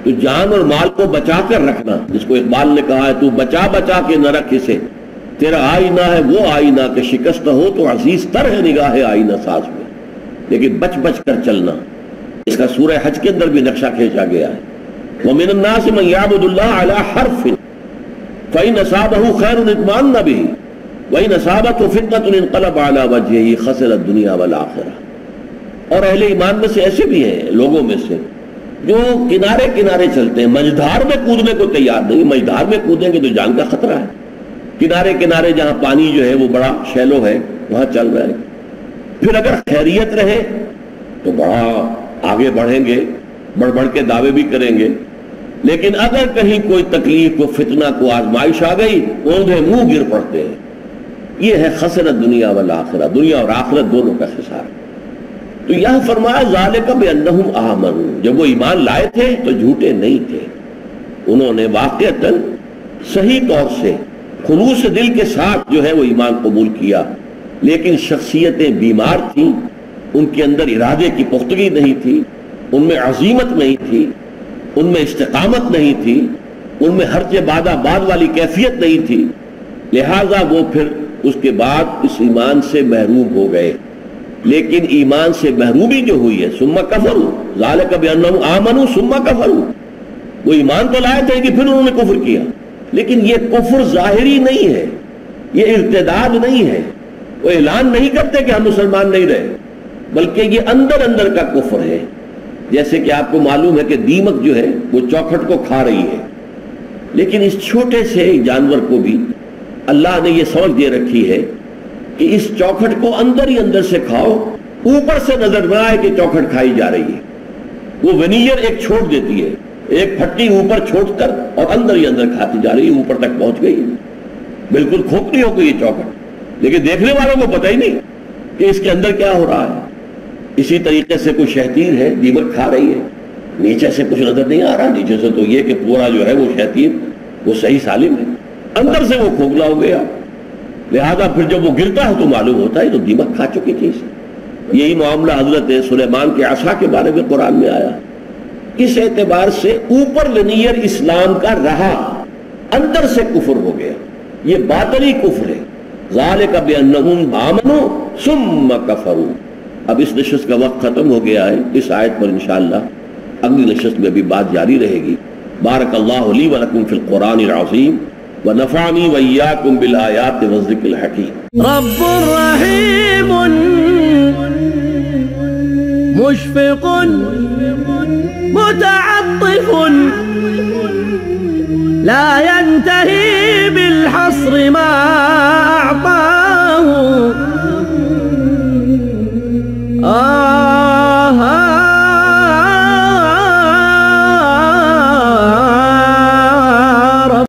تو جان اور مال کو بچا کر رکھنا، جس کو اقبال نے کہا ہے تو بچا بچا کے نہ رکھ اسے، تیرا آئینہ ہے وہ آئینہ کہ شکست ہو تو عزیز تر ہے نگاہ آئینہ ساز میں، لیکن بچ بچ کر چلنا۔ اس کا سورہ حج کے اندر بھی نقشہ کھینچا گیا ہے، وَمِنَ النَّاسِ مَن يَعْبُدُ اللَّهَ عَلَى حَرْفٍ فَإِنْ أَصَابَهُ خَيْرٌ اطْمَأَنَّ بِهِ وَإِنْ أَصَابَتْهُ فِتْنَةٌ انقلب عَلَى وَجْهِهِ خَسِرَ الدُّنْيَا وَالْآخِرَةَ۔ اور اہل ایمان میں سے ایسے بھی ہیں لوگوں میں سے جو کنارے کنارے چلتے ہیں، مجدھار میں کودنے کو تیار نہیں، مجدھار میں کودیں گے تو جان کا خطرہ ہے۔ کنارے کنارے جہاں پانی جو ہے وہ بڑا شیلو ہے وہاں چل رہے ہیں، پھر اگر خیریت رہے تو بڑا آگے بڑھیں گے، بڑھ بڑھ کے دعوے بھی کریں گے، لیکن اگر کہیں کوئی تکلیف کو فتنہ کو آزمائش آ گئی اوندھے منہ گر پڑتے ہیں۔ یہ ہے خسرت دنیا والآخرہ، دنیا اور آخرت دونوں کا خسارہ۔ تو یہاں فرمایا ذالک بانہم آمنوا، جب وہ ایمان لائے تھے تو جھوٹے نہیں تھے، انہوں نے واقعتاً صحیح طور سے خلوص دل کے ساتھ جو ہے وہ ایمان قبول کیا، لیکن شخصیتیں بیمار تھیں، ان کے اندر ارادے کی پختگی نہیں تھی، ان میں عزیمت نہیں تھی، ان میں استقامت نہیں تھی، ان میں حرج بادہ بعد والی کیفیت نہیں تھی، لہذا وہ پھر اس کے بعد اس ایمان سے محروم ہو گئے۔ لیکن ایمان سے محرومی جو ہوئی ہے ثم کفروا ذالک بانہم آمنوا ثم کفروا، وہ ایمان تو لائے تھے کہ پھر انہوں نے کفر کیا، لیکن یہ کفر ظاہری نہیں ہے، یہ ارتداد نہیں ہے، وہ اعلان نہیں کرتے کہ ہم مسلمان نہیں رہے، بلکہ یہ اندر اندر کا کفر ہے۔ جیسے کہ آپ کو معلوم ہے کہ دیمک جو ہے وہ چوکھٹ کو کھا رہی ہے، لیکن اس چھوٹے سے جانور کو بھی اللہ نے یہ سمجھ دے رکھی ہے کہ اس چوکھٹ کو اندر ہی اندر سے کھاؤ، اوپر سے نظر نہ آئے کہ چوکھٹ کھائی جا رہی ہے۔ وہ ونیئر ایک چھوڑ دیتی ہے، ایک پھٹی اوپر چھوڑ کر اور اندر ہی اندر کھاتی جا رہی ہے، اوپر تک پہنچ گئی ہے۔ بالکل کھوپڑی ہو گئی یہ چوکھٹ، لیکن دیکھنے والوں کو پتہ ہی نہیں کہ اس کے اندر کیا ہو رہا ہے۔ اسی طریقے سے کوئی شیطین ہے، دیمک کھا رہی ہے، نیچے سے کچھ نظر نہیں آ رہا، نیچے سے تو یہ کہ پورا جو ہے وہ شیطین وہ صحیح سالم ہے، اندر سے وہ کھوکھلا ہو گیا، لہذا پھر جب وہ گرتا ہے تو معلوم ہوتا ہے تو دیمک کھا چکی تھی۔ یہی معاملہ حضرت سلیمان کے عصا کے بارے میں قرآن میں آیا۔ اس اعتبار سے اوپر لنیر اسلام کا رہا، اندر سے کفر ہو گیا، یہ باطنی کفر ہے۔ ذالک بأنہم آمنوا ثم کفروا۔ اب اس نشست کا وقت ختم ہو گیا ہے، اس آیت پر انشاءاللہ اگلی نشست میں بھی بات جاری رہے گی۔ بارک اللہ لی ولکم فی القرآن العظیم ونفعنی وإیاکم بالآیات والذکر الحکیم۔ رب رحیم مشفق متعطف لا ينتهي بالحصر ما أعطاه